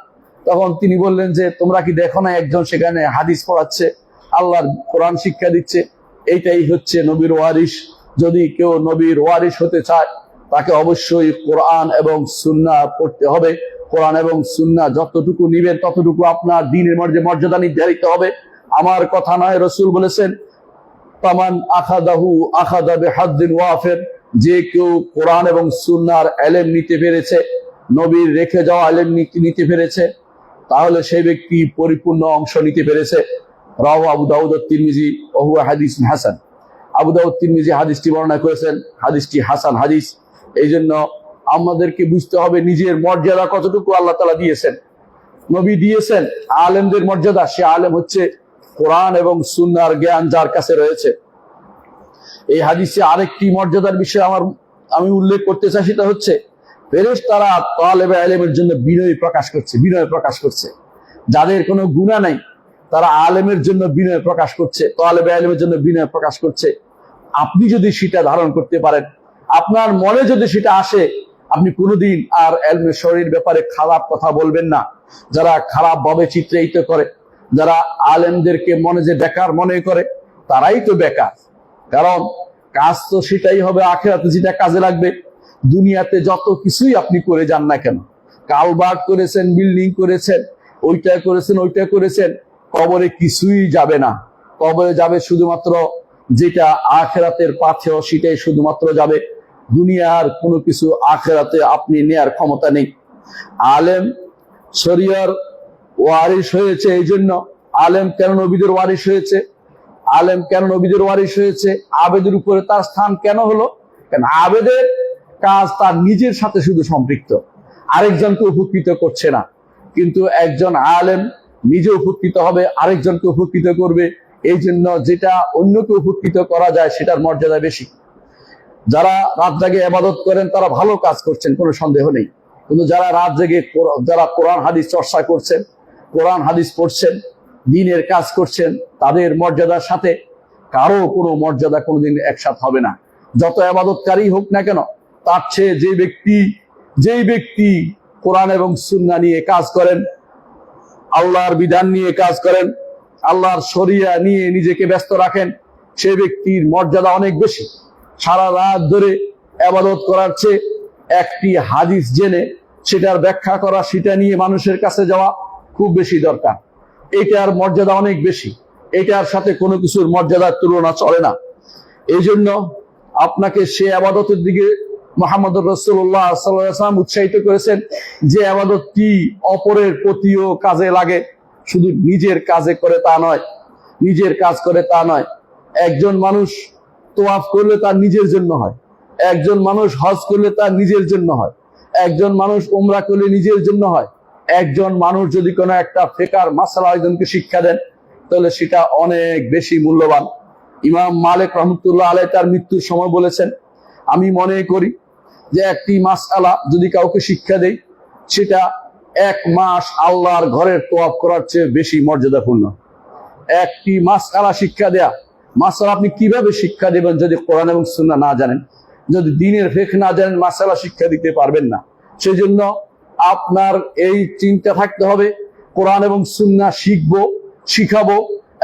তখন তিনি বললেন যে তোমরা কি দেখো না একজন সেখানে হাদিস পড়াচ্ছে, আল্লাহর কোরআন শিক্ষা দিচ্ছে। এইটাই হচ্ছে নবীর ওয়ারিস। যদি কেউ নবীর ওয়ারিস হতে চায় তাকে অবশ্যই কোরআন এবং সুন্নাহ পড়তে হবে। কোরআন এবং সুন্নাহ যতটুকু নিবেন ততটুকু আপনার দ্বীনের মর্যাদা নির্ধারিত হবে। আমার কথা নয়, রাসূল বলেছেন তামান আখাদাহু আখাদা বিহাদ্দিন ওয়াফির, যে কেউ কোরআন এবং সুন্নাহর ইলম নিতে পেরেছে, নবীর রেখে যাওয়া ইলম নিতে পেরেছে, তাহলে সেই ব্যক্তি পরিপূর্ণ অংশ নিতে পেরেছে। রাওয়াহু আবু দাউদ ও তিরমিজি ওয়া হুয়া হাদিসুন হাসান। আবু দাউদ তিরমিজি হাদিসটি বর্ণনা করেছেন, হাদিসটি হাসান হাদিস। এই জন্য আমাদেরকে বুঝতে হবে নিজের মর্যাদা কতটুকু আল্লাহ তাআলা দিয়েছেন, নবী দিয়েছেন। আলেমদের মর্যাদা, সে আলেম হচ্ছে কোরআন এবং সুন্নাহর জ্ঞান যার কাছে রয়েছে। এই হাদিসে আরেকটি মর্যাদার বিষয় আমি উল্লেখ করতে চাই, সেটা হচ্ছে ফেরেশতারা তালেবে ইলমের জন্য বিনয় প্রকাশ করছে। যাদের কোনো গুনাহ নাই তারা আলেমের জন্য বিনয় প্রকাশ করছে, তালেবে ইলমের জন্য বিনয় প্রকাশ করছে। আপনি যদি সেটা ধারণ করতে পারেন, আপনার মনে যদি সেটা আসে, আপনি কোনোদিন আর ইলমে শরীর ব্যাপারে খারাপ কথা বলবেন না। যারা খারাপ ভাবে চিত্রায়িত করে, যারা আলেমদেরকে মনে যে বেকার মনে করে, তারাই তো বেকার। কারণ কাজ তো সেটাই হবে আখিরাতে যেটা কাজে লাগবে। দুনিয়াতে যত কিছুই আপনি করে যান না কেন, কালভার্ট করেছেন, বিল্ডিং করেছেন, ওইটা করেছেন, কবরে কিছুই যাবে না। কবরে যাবে শুধুমাত্র যেটা আখিরাতের পাথেয়, সেটাই শুধুমাত্র যাবে। দুনিয়ার কোনো কিছু আখিরাতে আপনি নেয়ার ক্ষমতা নেই। আলেম শরিয়ার ওয়ারিস হয়েছে। এই জন্য আলেম কেন নবীদের ওয়ারিস হয়েছে? আবেদের উপরে তার স্থান কেন হলো? কেন আবেদের কাজ তার নিজের সাথে শুধু সম্পৃক্ত, আরেকজনকে উপকৃত করছে না। কিন্তু একজন আলেম নিজে উপকৃত হবে, আরেকজনকে উপকৃত করবে। এই জন্য যেটা অন্যকে উপকৃত করা যায় সেটার মর্যাদা বেশি। যারা রাত জাগে ইবাদত করেন তারা ভালো কাজ করছেন, কোনো সন্দেহ নেই। কিন্তু যারা রাত জেগে যারা কোরআন হাদিস চর্চা করছেন, কোরআন হাদিস পড়ছেন, দ্বীনের কাজ করছেন, তাদের মর্যাদার সাথে কারো কোনো মর্যাদা কোনোদিন একসাথে হবে না। যত ইবাদতকারী হোক না কেন, তার চেয়ে যেই ব্যক্তি কোরআন এবং সুন্নাহ নিয়ে কাজ করেন, আল্লাহর বিধান নিয়ে কাজ করেন, আল্লাহর শরিয়া নিয়ে নিজেকে ব্যস্ত রাখেন, সেই ব্যক্তির মর্যাদা অনেক বেশি। সারা রাত ধরে ইবাদত করার চেয়ে একটি হাদিস জেনে সেটার ব্যাখ্যা করা, সেটা নিয়ে মানুষের কাছে যাওয়া খুব বেশি দরকার। এটার মর্যাদা অনেক বেশি, এটার সাথে কোনো কিছুর মর্যাদার তুলনা চলে না। এই জন্য আপনাকে সে ইবাদতের দিকে মুহাম্মদুর রাসূলুল্লাহ সাল্লাল্লাহু আলাইহি ওয়াসাল্লাম উৎসাহিত করেছেন যে ইবাদতটি অপরের প্রতিও কাজে লাগে, শুধু নিজের কাজে করে তা নয়। একজন মানুষ তোয়াফ করলে তার নিজের জন্য হয়, একজন মানুষ হজ করলে তার নিজের জন্য হয়, একজন মানুষ উমরা করলে নিজের জন্য হয়। একজন মানুষ যদি কোনো একটা ফিকহের মাসআলা একজনকে শিক্ষা দেন, তাহলে সেটা অনেক বেশি মূল্যবান। ইমাম মালিক রাহমাতুল্লাহ আলাইহি তার মৃত্যুর সময় বলেছেন, আমি মনে করি যে একটি মাসআলা যদি কাউকে শিক্ষা দেই, সেটা 1 মাস আল্লাহর ঘরের তোয়াফ করার চেয়ে বেশি মর্যাদাপূর্ণ। একটি মাসআলা শিক্ষা দেয়া, মাসআলা আপনি কিভাবে শিক্ষা দেবেন যদি কোরআন এবং সুন্নাহ না জানেন, যদি দ্বীনের ফিকহ না জানেন, মাসআলা শিক্ষা দিতে পারবেন না। সেজন্য আপনার এই চিন্তা থাকতে হবে, কোরআন এবং সুন্নাহ শিখাবো,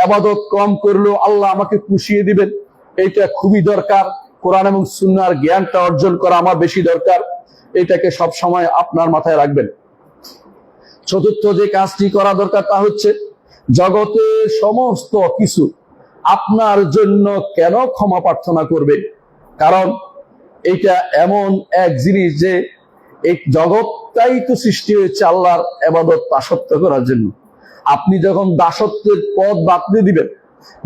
ইবাদত কম করলেও আল্লাহ আমাকে পুষিয়ে দিবেন, এটা খুবই দরকার। কোরআন এবং সুন্নাহর জ্ঞানটা অর্জন করা আমার বেশি দরকার, এটাকে সব সময় আপনার মাথায় রাখবেন। চতুর্থ যে কাজটি করা দরকার তা হচ্ছে জগতের সমস্ত কিছু আপনার জন্য কেন ক্ষমা প্রার্থনা করবে? কারণ এটা এমন এক জিনিস যে এই জগৎটাই তো সৃষ্টি হয়েছে আল্লাহর ইবাদত দাসত্ব করার জন্য। আপনি যখন দাসত্বের পথ বাতলে দিবেন,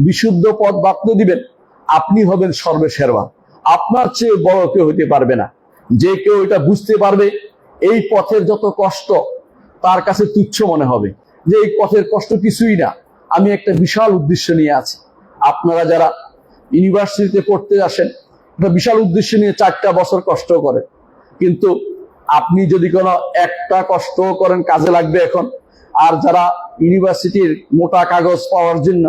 বিশুদ্ধ পথ বাতলে দিবেন, আপনি হবেন সর্বশেরওয়া। আপনার চেয়ে বড় কেউ হতে পারবে না। যে কেউ এটা বুঝতে পারবে, এই পথের যত কষ্ট তার কাছে তুচ্ছ মনে হবে, যে এই পথের কষ্ট কিছুই না, আমি একটা বিশাল উদ্দেশ্য নিয়ে আছি। আপনারা যারা ইউনিভার্সিটিতে পড়তে আসেন, একটা বিশাল উদ্দেশ্য নিয়ে 4টা বছর কষ্ট করে, কিন্তু আপনি যদি কোনো একটা কষ্ট করেন কাজে লাগবে এখন। আর যারা ইউনিভার্সিটির মোটা কাগজ পাওয়ার জন্য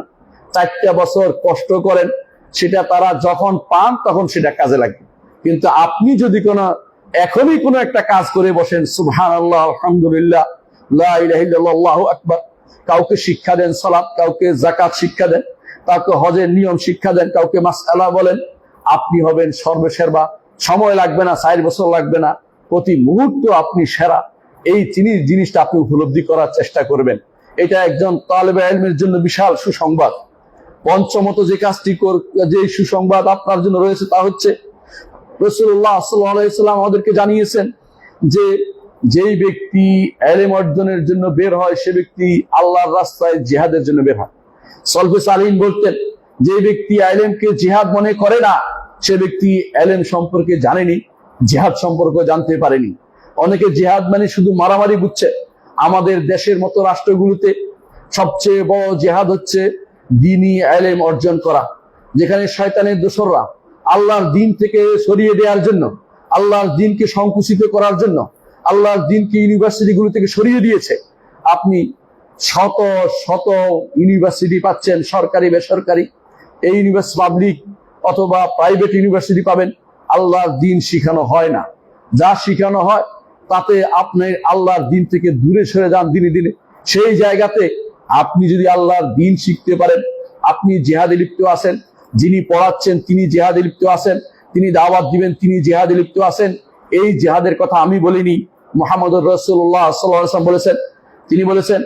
4টা বছর কষ্ট করেন, সেটা তারা যখন পান তখন সেটা কাজে লাগবে। কিন্তু আপনি যদি কোনো এখনই কোনো একটা কাজ করে বসেন, সুবহানাল্লাহ, আলহামদুলিল্লাহ, লা ইলাহা ইল্লাল্লাহ, আল্লাহু আকবার, কাউকে শিক্ষা দেন সালাত, কাউকে যাকাত শিক্ষা দেন, কাউকে হজের নিয়ম শিক্ষা দেন, কাউকে মাসআলা বলেন, আপনি হবেন সর্বসেরা। সময় লাগবে না, 4 বছর লাগবে না, প্রতি মুহূর্ত আপনি সেরা। এই জিনিসটা আপনি উপলব্ধি করার চেষ্টা করবেন। এটা একজন তালেবে ইলমের জন্য বিশাল সুসংবাদ। পঞ্চমত যে সুসংবাদ আপনার জন্য রয়েছে তা হচ্ছে, রাসূলুল্লাহ সাল্লাল্লাহু আলাইহি ওয়াসাল্লাম আমাদেরকে জানিয়েছেন যে যেই ব্যক্তি ইলম অর্জনের জন্য বের হয়, সে ব্যক্তি আল্লাহর রাস্তায় জিহাদের জন্য বের হয়। সলফে সালিহিন বলতেন, যে ব্যক্তি ইলমকে জিহাদ মনে করে না, সে ব্যক্তি ইলম সম্পর্কে জানেনি, জিহাদ সম্পর্কে জানতে পারেনি। অনেকে জিহাদ মানে শুধু মারামারি বুঝছে। আমাদের দেশের মতো রাষ্ট্রগুলোতে সবচেয়ে বড় জিহাদ হচ্ছে দ্বীনি ইলম অর্জন করা, যেখানে শয়তানের দোসররা আল্লাহর দ্বীন থেকে সরিয়ে দেওয়ার জন্য, আল্লাহর দ্বীনকে সংকুচিত করার জন্য আল্লাহর দ্বীনকে ইউনিভার্সিটিগুলো থেকে সরিয়ে দিয়েছে। আপনি শত শত ইউনিভার্সিটি পাচ্ছেন, সরকারি বেসরকারি। এই ইউনিভার্সিটি পাবলিক অথবা প্রাইভেট ইউনিভার্সিটি পাবেন, আল্লাহর দ্বীন শিখানো হয় না। যা শিখানো হয় তাতে আপনি আল্লাহর দ্বীন থেকে দূরে সরে যান দিনে দিনে। সেই জায়গাতে আপনি যদি আল্লাহর দ্বীন শিখতে পারেন, আপনি জিহাদে লিপ্ত আছেন, যিনি পড়াচ্ছেন তিনি জিহাদে লিপ্ত আছেন, তিনি দাওয়াত দিবেন তিনি জিহাদে লিপ্ত আছেন। এই জিহাদের কথা আমি বলিনি, মুহাম্মদুর রাসূলুল্লাহ সাল্লাল্লাহু আলাইহি ওয়াসাল্লাম বলেছেন। তিনি বলেছেন,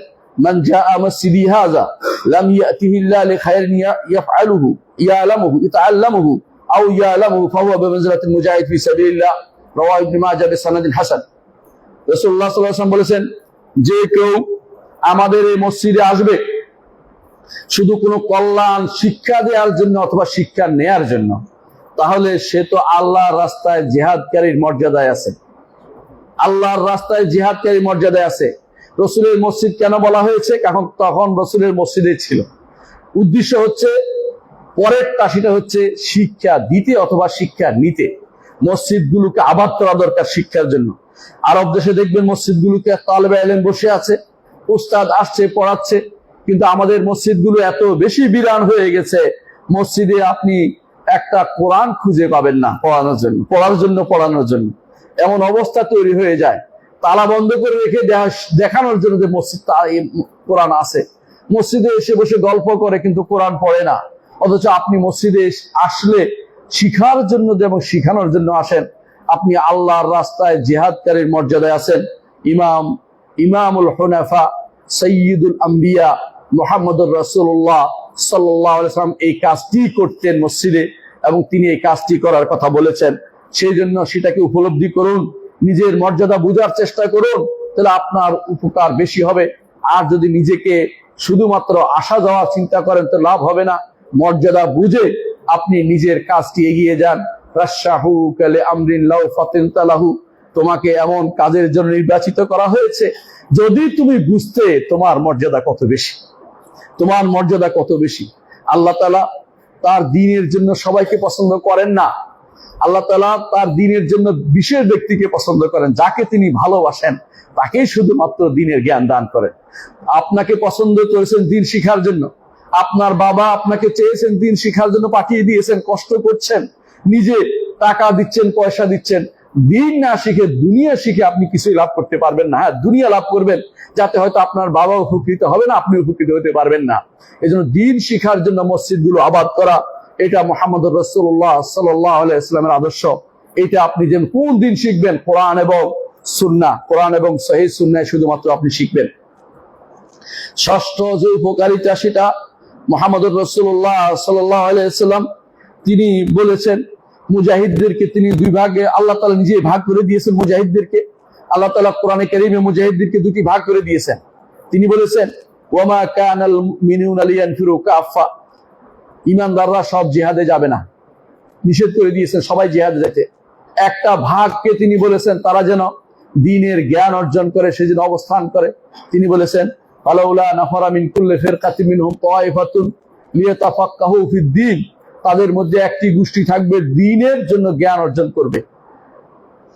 মান জাআ মাসজিদি হাযা লাম ইয়াতিহি ইল্লা লিখায়রিন ইয়াফআলুহু ইয়ালামুহু ইতাআল্লামুহু আও ইয়ালামুহু ফাহুয়া বিমানজিলাতিল মুজাহিদ ফি সাবিলিল্লাহ, রাওয়াহু ইবনে মাজাহ বিসনাদিন হাসান। রাসূলুল্লাহ সাল্লাল্লাহু আলাইহি ওয়াসাল্লাম বলেছেন, যে কেউ আমাদের এই মসজিদে আসবে শুধু কোনো কল্যাণ শিক্ষা দেওয়ার জন্য অথবা শিক্ষা নেয়ার জন্য, তাহলে সে তো আল্লাহর রাস্তায় জিহাদকারীর মর্যাদায় আছে। আল্লাহর রাস্তায় জিহাদকারীর মর্যাদায় আছে। রসুলের মসজিদ কেন বলা হয়েছে? কারণ তখন রসুলের মসজিদে ছিল। উদ্দেশ্য হচ্ছে পরেরটা, সেটা হচ্ছে শিক্ষা দিতে অথবা শিক্ষা নিতে। মসজিদগুলোকে আবাদ করা দরকার শিক্ষার জন্য। আরব দেশে দেখবেন মসজিদগুলোকে তালেবে ইলম বসে আছে, উস্তাদ আসছে পড়াচ্ছে, কিন্তু আমাদের মসজিদগুলো এত বেশি বিরান হয়ে গেছে, মসজিদে আপনি একটা কোরআন খুঁজে পাবেন না পড়ানোর জন্য। এমন অবস্থা তৈরি হয়ে যায়, তালা বন্ধ করে রেখে দেখানোর জন্য যে মসজিদ কোরআন আছে। মসজিদে এসে বসে গল্প করে কিন্তু কোরআন পড়ে না। অথচ আপনি মসজিদে আসলে শিখার জন্য এবং শিখানোর জন্য আসেন। আপনি আল্লাহর রাস্তায় জিহাদকারীর মর্যাদায় আছেন। ইমামুল হুনাফা সাইয়্যিদুল আম্বিয়া মুহাম্মদুর রাসূলুল্লাহ সাল্লাল্লাহু আলাইহি ওয়াসাল্লাম এই কাজটি করতেন মসজিদে, এবং তিনি এই কাজটি করার কথা বলেছেন। সেই জন্য সেটাকে উপলব্ধি করুন, নিজের মর্যাদা বোঝার চেষ্টা করুন, তাহলে আপনার উপকার বেশি হবে। আর যদি নিজেকে শুধুমাত্র আসা যাওয়া চিন্তা করেন তো লাভ হবে না। মর্যাদা বুঝে আপনি নিজের কাজটি এগিয়ে যান। রাশাহু কালে আমরিন লাউ ফাতিনতা লাহু, তোমাকে এমন কাজের জন্য নির্বাচিত করা হয়েছে যদি তুমি বুঝতে তোমার মর্যাদা কত বেশি, তোমার মর্যাদা কত বেশি। আল্লাহ তাআলা তার দ্বীনের জন্য সবাইকে পছন্দ করেন না। আল্লাহ তাআলা তার দ্বীনের জন্য বিশেষ ব্যক্তিকে পছন্দ করেন, যাকে তিনি ভালোবাসেন তাকেই শুধুমাত্র দ্বীনের জ্ঞান দান করেন। আপনাকে পছন্দ করেছেন দ্বীন শিখার জন্য, আপনার বাবা আপনাকে চেয়েছেন দ্বীন শিখার জন্য, পাঠিয়ে দিয়েছেন, কষ্ট করছেন, নিজে টাকা দিচ্ছেন, পয়সা দিচ্ছেন। দ্বীন না শিখে দুনিয়া শিখে আপনি কিছুই লাভ করতে পারবেন না। হ্যাঁ, দুনিয়া লাভ করবেন, যাতে হয়তো আপনার বাবা উপকৃত হবে না, আপনি উপকৃত হতে পারবেন না। এই জন্য দ্বীন শিখার জন্য মসজিদগুলো আবাদ করা, এটা মুহাম্মদুর রাসূলুল্লাহ সাল্লাল্লাহু আলাইহি ওয়াসাল্লামের আদর্শ। এটা আপনি যেন কোন দিন শিখবেন? কোরআন এবং সুন্নাহ, কোরআন এবং সহিহ সুন্নাহ শুধুমাত্র আপনি শিখবেন। ষষ্ঠ যে উপকারিতা, সেটা মুহাম্মদুর রাসূলুল্লাহ সাল্লাল্লাহু আলাইহি ওয়াসাল্লাম তিনি বলেছেন, মুজাহিদদেরকে তিনি দুই ভাগে আল্লাহ তাআলা নিজে ভাগ করে দিয়েছেন। মুজাহিদদেরকে আল্লাহ তাআলা কোরআনে কারীমে মুজাহিদদেরকে দুটি ভাগ করে দিয়েছেন। তিনি বলেছেন, ওয়ামা কানাল মুমিনুনা লিয়ানফিরু কাফা, ঈমানদাররা সব জিহাদে যাবে না, নিষেধ করে দিয়েছেন সবাই জিহাদে যেতে। একটা ভাগকে তিনি বলেছেন তারা যেন দ্বীনের জ্ঞান অর্জন করে, সেজন্য অবস্থান করে। তিনি বলেছেন, ফালাউলা নাফারা মিন কুল্লি ফিরকাতিন মিনহুম তায়ফাতুন লিয়াতাফাক্কাহু ফিদ-দ্বীন তাদের মধ্যে একটি গোষ্ঠী থাকবে দ্বীনের জন্য জ্ঞান অর্জন করবে।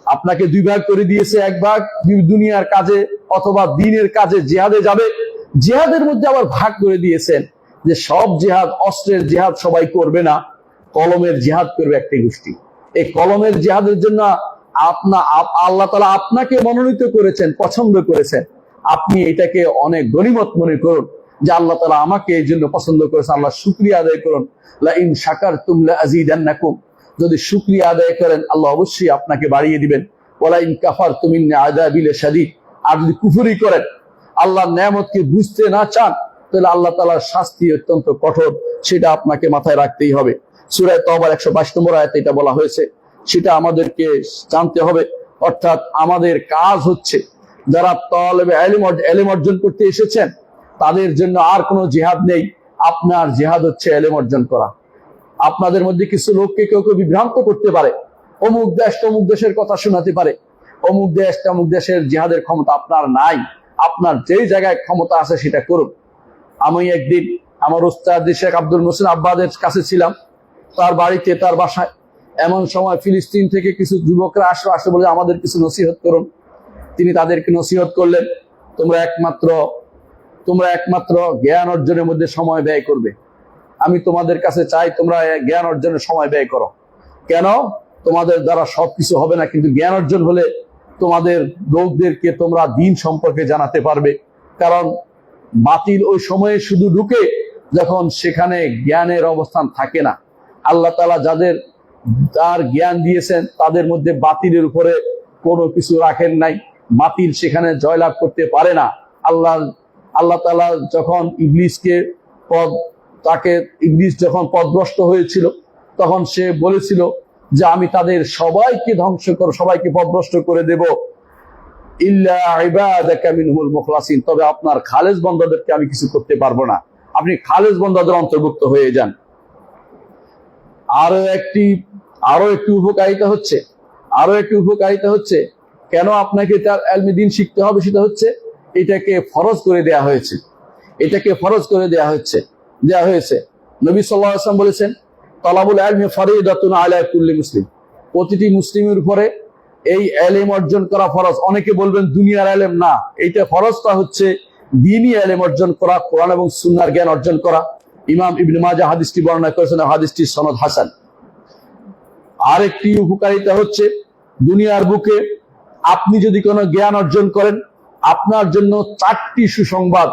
আপনাকে দুই ভাগ করে দিয়েছে, এক ভাগ দুনিয়ার কাজে অথবা দ্বীনের কাজে জিহাদে যাবে। জিহাদের মধ্যে আবার ভাগ করে দিয়েছেন যে সব জিহাদ, অস্ত্রের জিহাদ সবাই করবে না, কলমের জিহাদ করবে একটি গোষ্ঠী। এই কলমের জিহাদের জন্য আল্লাহ তাআলা আপনাকে মনোনীত করেছেন, পছন্দ করেছেন। আপনি এটাকে অনেক গনিমত মনে করুন যে আল্লাহ তাআলা আমাকে এই জন্য পছন্দ করেছেন। আল্লাহ শুকরিয়া আদায় করুন। লা ইন শাকারতুম লা আযীদান্নাকুম, যদি শুকরিয়া আদায় করেন আল্লাহ অবশ্যই আপনাকে বাড়িয়ে দিবেন। ওয়ালা ইন কাফারতুম ইন্নী আযাবি লাশাদীদ, আর যদি কুফরি করেন, আল্লাহর নেয়ামতকে বুঝতে না চান, তাহলে আল্লাহ তাআলার শাস্তি অত্যন্ত কঠোর। সেটা আপনাকে মাথায় রাখতেই হবে। সূরা তাওবার 122 নম্বর আয়াতে এটা বলা হয়েছে, সেটা আমাদেরকে জানতে হবে। অর্থাৎ আমাদের কাজ হচ্ছে, যারা তালেবে ইলম অর্জন করতে এসেছেন তাদের জন্য আর কোনো জিহাদ নেই। আপনার জিহাদ হচ্ছে ইলম অর্জন করা। আপনাদের মধ্যে কিছু লোককে কেউ কেউ বিভ্রান্ত করতে পারে, অমুক দেশ তমুক দেশের কথা শোনাতে পারে। অমুক দেশ তমুক দেশের জিহাদের ক্ষমতা আপনার নাই। আপনার যেই জায়গায় ক্ষমতা আছে সেটা করুন। আমি একদিন আমার উস্তাদ শেখ আব্দুল মোহসিন আব্বাদের কাছে ছিলাম, তার বাড়িতে, তার বাসায়। এমন সময় ফিলিস্তিন থেকে কিছু যুবকরা আসে বলে আমাদের কিছু নসিহত করুন। তিনি তাদেরকে নসিহত করলেন, তোমরা একমাত্র জ্ঞান অর্জনের মধ্যে সময় ব্যয় করবে। আমি তোমাদের কাছে চাই তোমরা জ্ঞান অর্জনের সময় ব্যয় করো। কেন? তোমাদের দ্বারা সবকিছু হবে না, কিন্তু জ্ঞান অর্জন হলে তোমাদের লোকদেরকে তোমরা দ্বীন সম্পর্কে জানাতে পারবে। কারণ বাতিল ওই সময়ে শুধু ঢুকে যখন সেখানে জ্ঞানের অবস্থান থাকে না। আল্লাহ তাআলা যাদের তার জ্ঞান দিয়েছেন তাদের মধ্যে বাতিলের উপরে কোনো কিছু রাখেন নাই। বাতিল সেখানে জয়লাভ করতে পারে না। আল্লাহ তাআলা যখন ইবলিস যখন পথভ্রষ্ট হয়েছিল, তখন সে বলেছিল যে আমি তাদের সবাইকে পথভ্রষ্ট করে দেব, ইল্লা ইবাদাকা মিনহুল মুখলাসিন, তবে আপনার খালেস বান্দাদেরকে আমি কিছু করতে পারবো না। আপনি খালেস বান্দাদের অন্তর্ভুক্ত হয়ে যান। আরো একটি উপকারিতা হচ্ছে কেন আপনাকে তার ইলমে দ্বীন শিখতে হবে, সেটা হচ্ছে এটাকে ফরজ করে দেয়া হয়েছে। নবী সাল্লাল্লাহু আলাইহি ওয়াসাল্লাম বলেছেন, তালাবুল ইলমি ফারিদাতুন আলা কুল্লি মুসলিম, প্রতিটি মুসলিমের উপরে এই ইলম অর্জন করা ফরজ। অনেকে বলবেন দুনিয়ার ইলম না, এইটা ফরজটা হচ্ছে দ্বীনি ইলম অর্জন করা, কোরআন এবং সুন্নাহর জ্ঞান অর্জন করা। ইমাম ইবনে মাজাহ হাদিসটি বর্ণনা করেছেন, হাদিসটির সনদ হাসান। আরেকটি উপকারিতা হচ্ছে, দুনিয়ার বুকে আপনি যদি কোনো জ্ঞান অর্জন করেন, আপনার জন্য 4টি সুসংবাদ,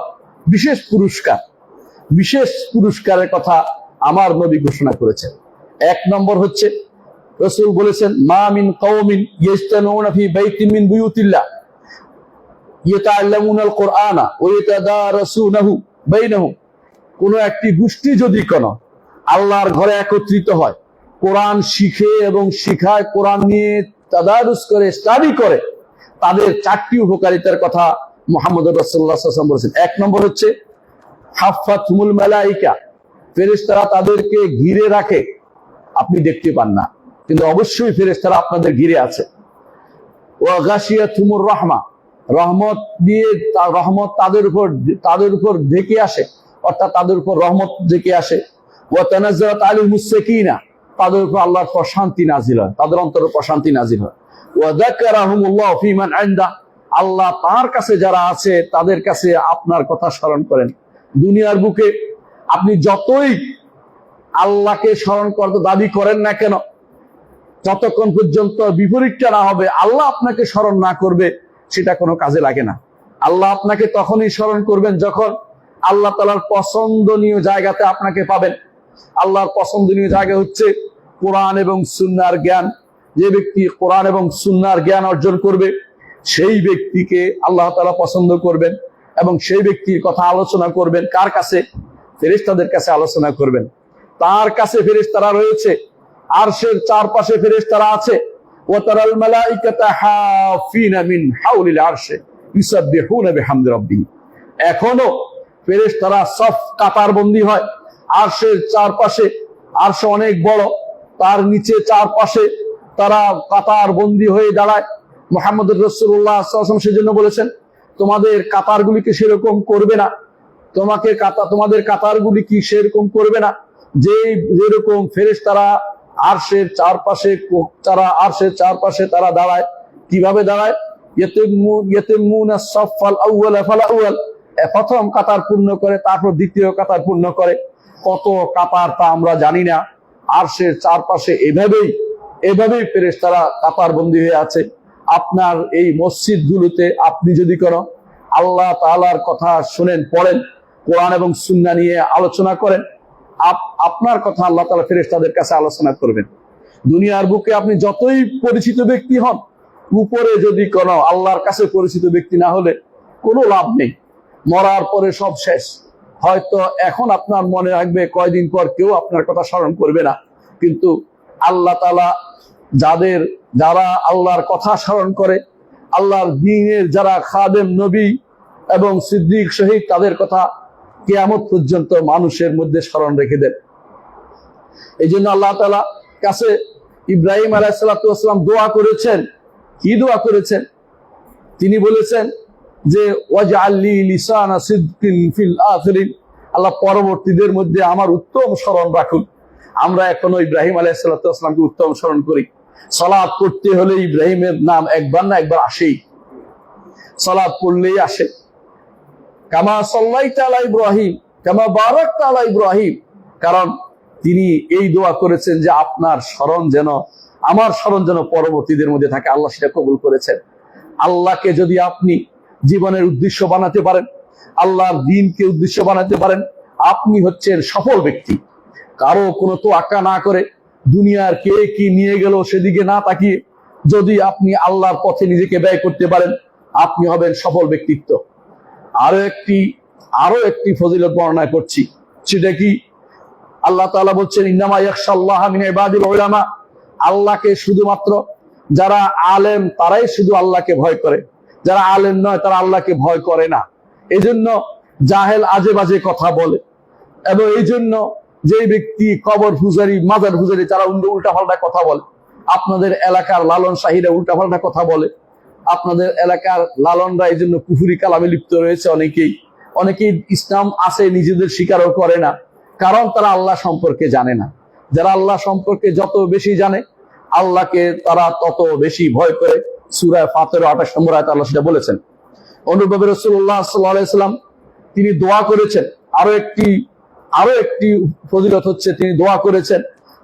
বিশেষ পুরস্কারের কথা আমার নবী ঘোষণা করেছেন। 1 নম্বর হচ্ছে, রাসূল বলেছেন, মা মিন কওমিন ইজতামিউনা ফি বাইতিন মিন বুয়ুতিল্লাহ ইয়াতাআল্লামুনাল কুরআনা ওয়া ইয়াতাদারাসুনাহু বাইনাহুম, কোন একটি গোষ্ঠী যদি কোন আল্লাহর ঘরে একত্রিত হয়, কোরআন শিখে এবং শিখায়, কোরআন নিয়ে তাদারুস করে, স্টাডি করে, তাদের 4টি উপকারিতার কথা মুহাম্মদুর রাসূলুল্লাহ সাল্লাল্লাহু আলাইহি ওয়াসাল্লাম বলেছেন। 1 নম্বর হচ্ছে, হাফাতুহুল মালায়েকা, ফেরেশতারা তাদেরকে ঘিরে রাখে। আপনি দেখতে পান না, কিন্তু অবশ্যই ফেরেশতারা আপনাদের ঘিরে আছে। ওয়া গাশিয়াতুমুর রাহমা, রহমত তাদের উপর ঢেকে আসে, অর্থাৎ তাদের উপর রহমত ঢেকে আসে। ওয়া তানাজ্জালাত আলাইহিmus সাকিনা, তাদের উপর আল্লাহর প্রশান্তি নাজিল হয়, তাদের অন্তরে প্রশান্তি নাজিল হয়। ওয়া যাকারাহুমুল্লাহু ফীমান ইনদা, আল্লাহ তার কাছে যারা আছে তাদের কাছে আপনার কথা স্মরণ করেন। দুনিয়ার বুকে আপনি যতই আল্লাহকে স্মরণ করতে দাবি করেন না কেন, যতক্ষণ পর্যন্ত বিপরীতটা না হবে, আল্লাহ আপনাকে স্মরণ না করবে, সেটা কোনো কাজে লাগে না। আল্লাহ আপনাকে তখনই স্মরণ করবেন যখন আল্লাহ তাআলার পছন্দনীয় জায়গাতে আপনাকে পাবেন। আল্লাহর পছন্দনীয় জায়গা হচ্ছে কোরআন এবং সুন্নাহর জ্ঞান। যে ব্যক্তি কোরআন এবং সুন্নাহর জ্ঞান অর্জন করবে, সেই ব্যক্তিকে আল্লাহ তাআলা পছন্দ করবেন এবং সেই ব্যক্তির কথা আলোচনা করবেন। কার কাছে? ফেরেশতাদের কাছে আলোচনা করবেন। তার কাছে ফেরেশতারা রয়েছে, আরশের চারপাশে ফেরেশতারা আছে। ওয়া তারাল মালাইকাতা হাফিনা মিন হাউলিল আরশি ইউসাব্বিহুনা বিহামদি রাব্বিহিম, এখনো ফেরেশতারা সফ কাতারবন্দি হয় আরশের চারপাশে। আরশ অনেক বড়, তার নিচে চারপাশে তারা কাতারবন্দি হয়ে দাঁড়ায়। মুহাম্মদুর রাসূলুল্লাহ সাল্লাল্লাহু আলাইহি ওয়াসাল্লাম সেজন্য বলেছেন, তোমাদের কাতারগুলিকে সেরকম করবে না, তোমাদের কাতারগুলি কি সেরকম করবে না। যেরকম ফেরেশতারা আরশের চারপাশে তারা দাঁড়ায়, কিভাবে দাঁড়ায়? ইয়াতিমুনা সাফাল আউয়ালা ফাল আউয়াল, প্রথম কাতার পূর্ণ করে, তারপর দ্বিতীয় কাতার পূর্ণ করে। কত কাতার তা আমরা জানি না। আরশের চারপাশে এভাবেই ফেরেশতারা কাতারবন্দী হয়ে আছে। আপনার এই মসজিদগুলোতে আপনি যদি কোনো আল্লাহ তাআলার কথা শুনেন, পড়েন, কোরআন এবং সুন্নাহ নিয়ে আলোচনা করেন, আপনার কথা আল্লাহ তাআলা ফেরেশতাদের কাছে আলোচনা করবেন। দুনিয়ার বুকে আপনি যতই পরিচিত ব্যক্তি হন, উপরে যদি কোনো আল্লাহর কাছে পরিচিত ব্যক্তি না হলে কোনো লাভ নেই। মরার পরে সব শেষ। হয়তো এখন আপনার মনে রাখবে, কয়দিন পর কেউ আপনার কথা স্মরণ করবে না। কিন্তু আল্লাহ তাআলা যারা আল্লাহর কথা স্মরণ করে, আল্লাহর দ্বীনের যারা খাদেম, নবী এবং সিদ্দিক, শহীদ, তাদের কথা কিয়ামত পর্যন্ত মানুষের মধ্যে স্মরণ রেখে দেন। এই জন্য আল্লাহ তাআলা কাছে ইব্রাহিম আলাইহিস সালাতু ওয়াস সালাম দোয়া করেছেন। কি দোয়া করেছেন? তিনি বলেছেন যে ওয়াজআলনি লিসানা সিদকিন ফিল আখিরিন, আল্লাহ পরবর্তীদের মধ্যে আমার উত্তম স্মরণ রাখুন। আমরা এখনো ইব্রাহিম আলাইহিস সালাতু ওয়াস সালামকে উত্তম স্মরণ করি। সালাত পড়তে হলে ইব্রাহিমের নাম একবার না একবার আসেই, সালাত পড়লেই আসে। কামা সাল্লাইতা আলা ইব্রাহিম কামা বারাকতা আলা ইব্রাহিম, কারণ তিনি এই দোয়া করেছেন যে আমার স্মরণ যেন পরবর্তীদের মধ্যে থাকে। আল্লাহ সেটা কবুল করেছেন। আল্লাহকে যদি আপনি জীবনের উদ্দেশ্য বানাতে পারেন, আল্লাহর দ্বীনকে উদ্দেশ্য বানাতে পারেন, আপনি হচ্ছেন সফল ব্যক্তি। কারো কোনো তোয়াক্কা না করে, দুনিয়ার কে কি নিয়ে গেল সেদিকে না তাকিয়ে যদি আপনি আল্লাহর পথে নিজেকে ব্যয় করতে পারেন, আপনি হবেন সফল ব্যক্তিত্ব। আরো একটি ফজিলত বর্ণনা করছি। সেটা কি? আল্লাহ তাআলা বলছেন, ইন্নামা ইয়াখশাল্লাহা মিন ইবাদিল উলামা, আল্লাহকে শুধুমাত্র যারা আলেম তারাই শুধু আল্লাহকে ভয় করে, যারা আলেম নয় তারা আল্লাহকে ভয় করে না। এই জন্য জাহেল আজে বাজে কথা বলে, এবং এই জন্য যে ব্যক্তি কবর পূজারী, মাজার পূজারী, তারা উল্টাপাল্টা কথা বলে। আপনাদের এলাকার লালন শাহীরা উল্টাপাল্টা কথা বলে। আপনাদের এলাকার লালনরা এই জন্য কুফরি কালামে লিপ্ত রয়েছে। অনেকেই ইসলাম আছে নিজেদের স্বীকারও করে না, কারণ তারা আল্লাহ সম্পর্কে জানে না। যারা আল্লাহ সম্পর্কে যত বেশি জানে, আল্লাহকে তারা তত বেশি ভয় করে। সূরা ফাতির 28 নম্বর আয়াতে আল্লাহ সেটা বলেছেন। অনুরূপভাবে রাসূলুল্লাহ সাল্লাল্লাহু আলাইহি ওয়াসাল্লাম তিনি দোয়া করেছেন। আরো একটি ফজিলত হচ্ছে, তিনি দোয়া করেছেন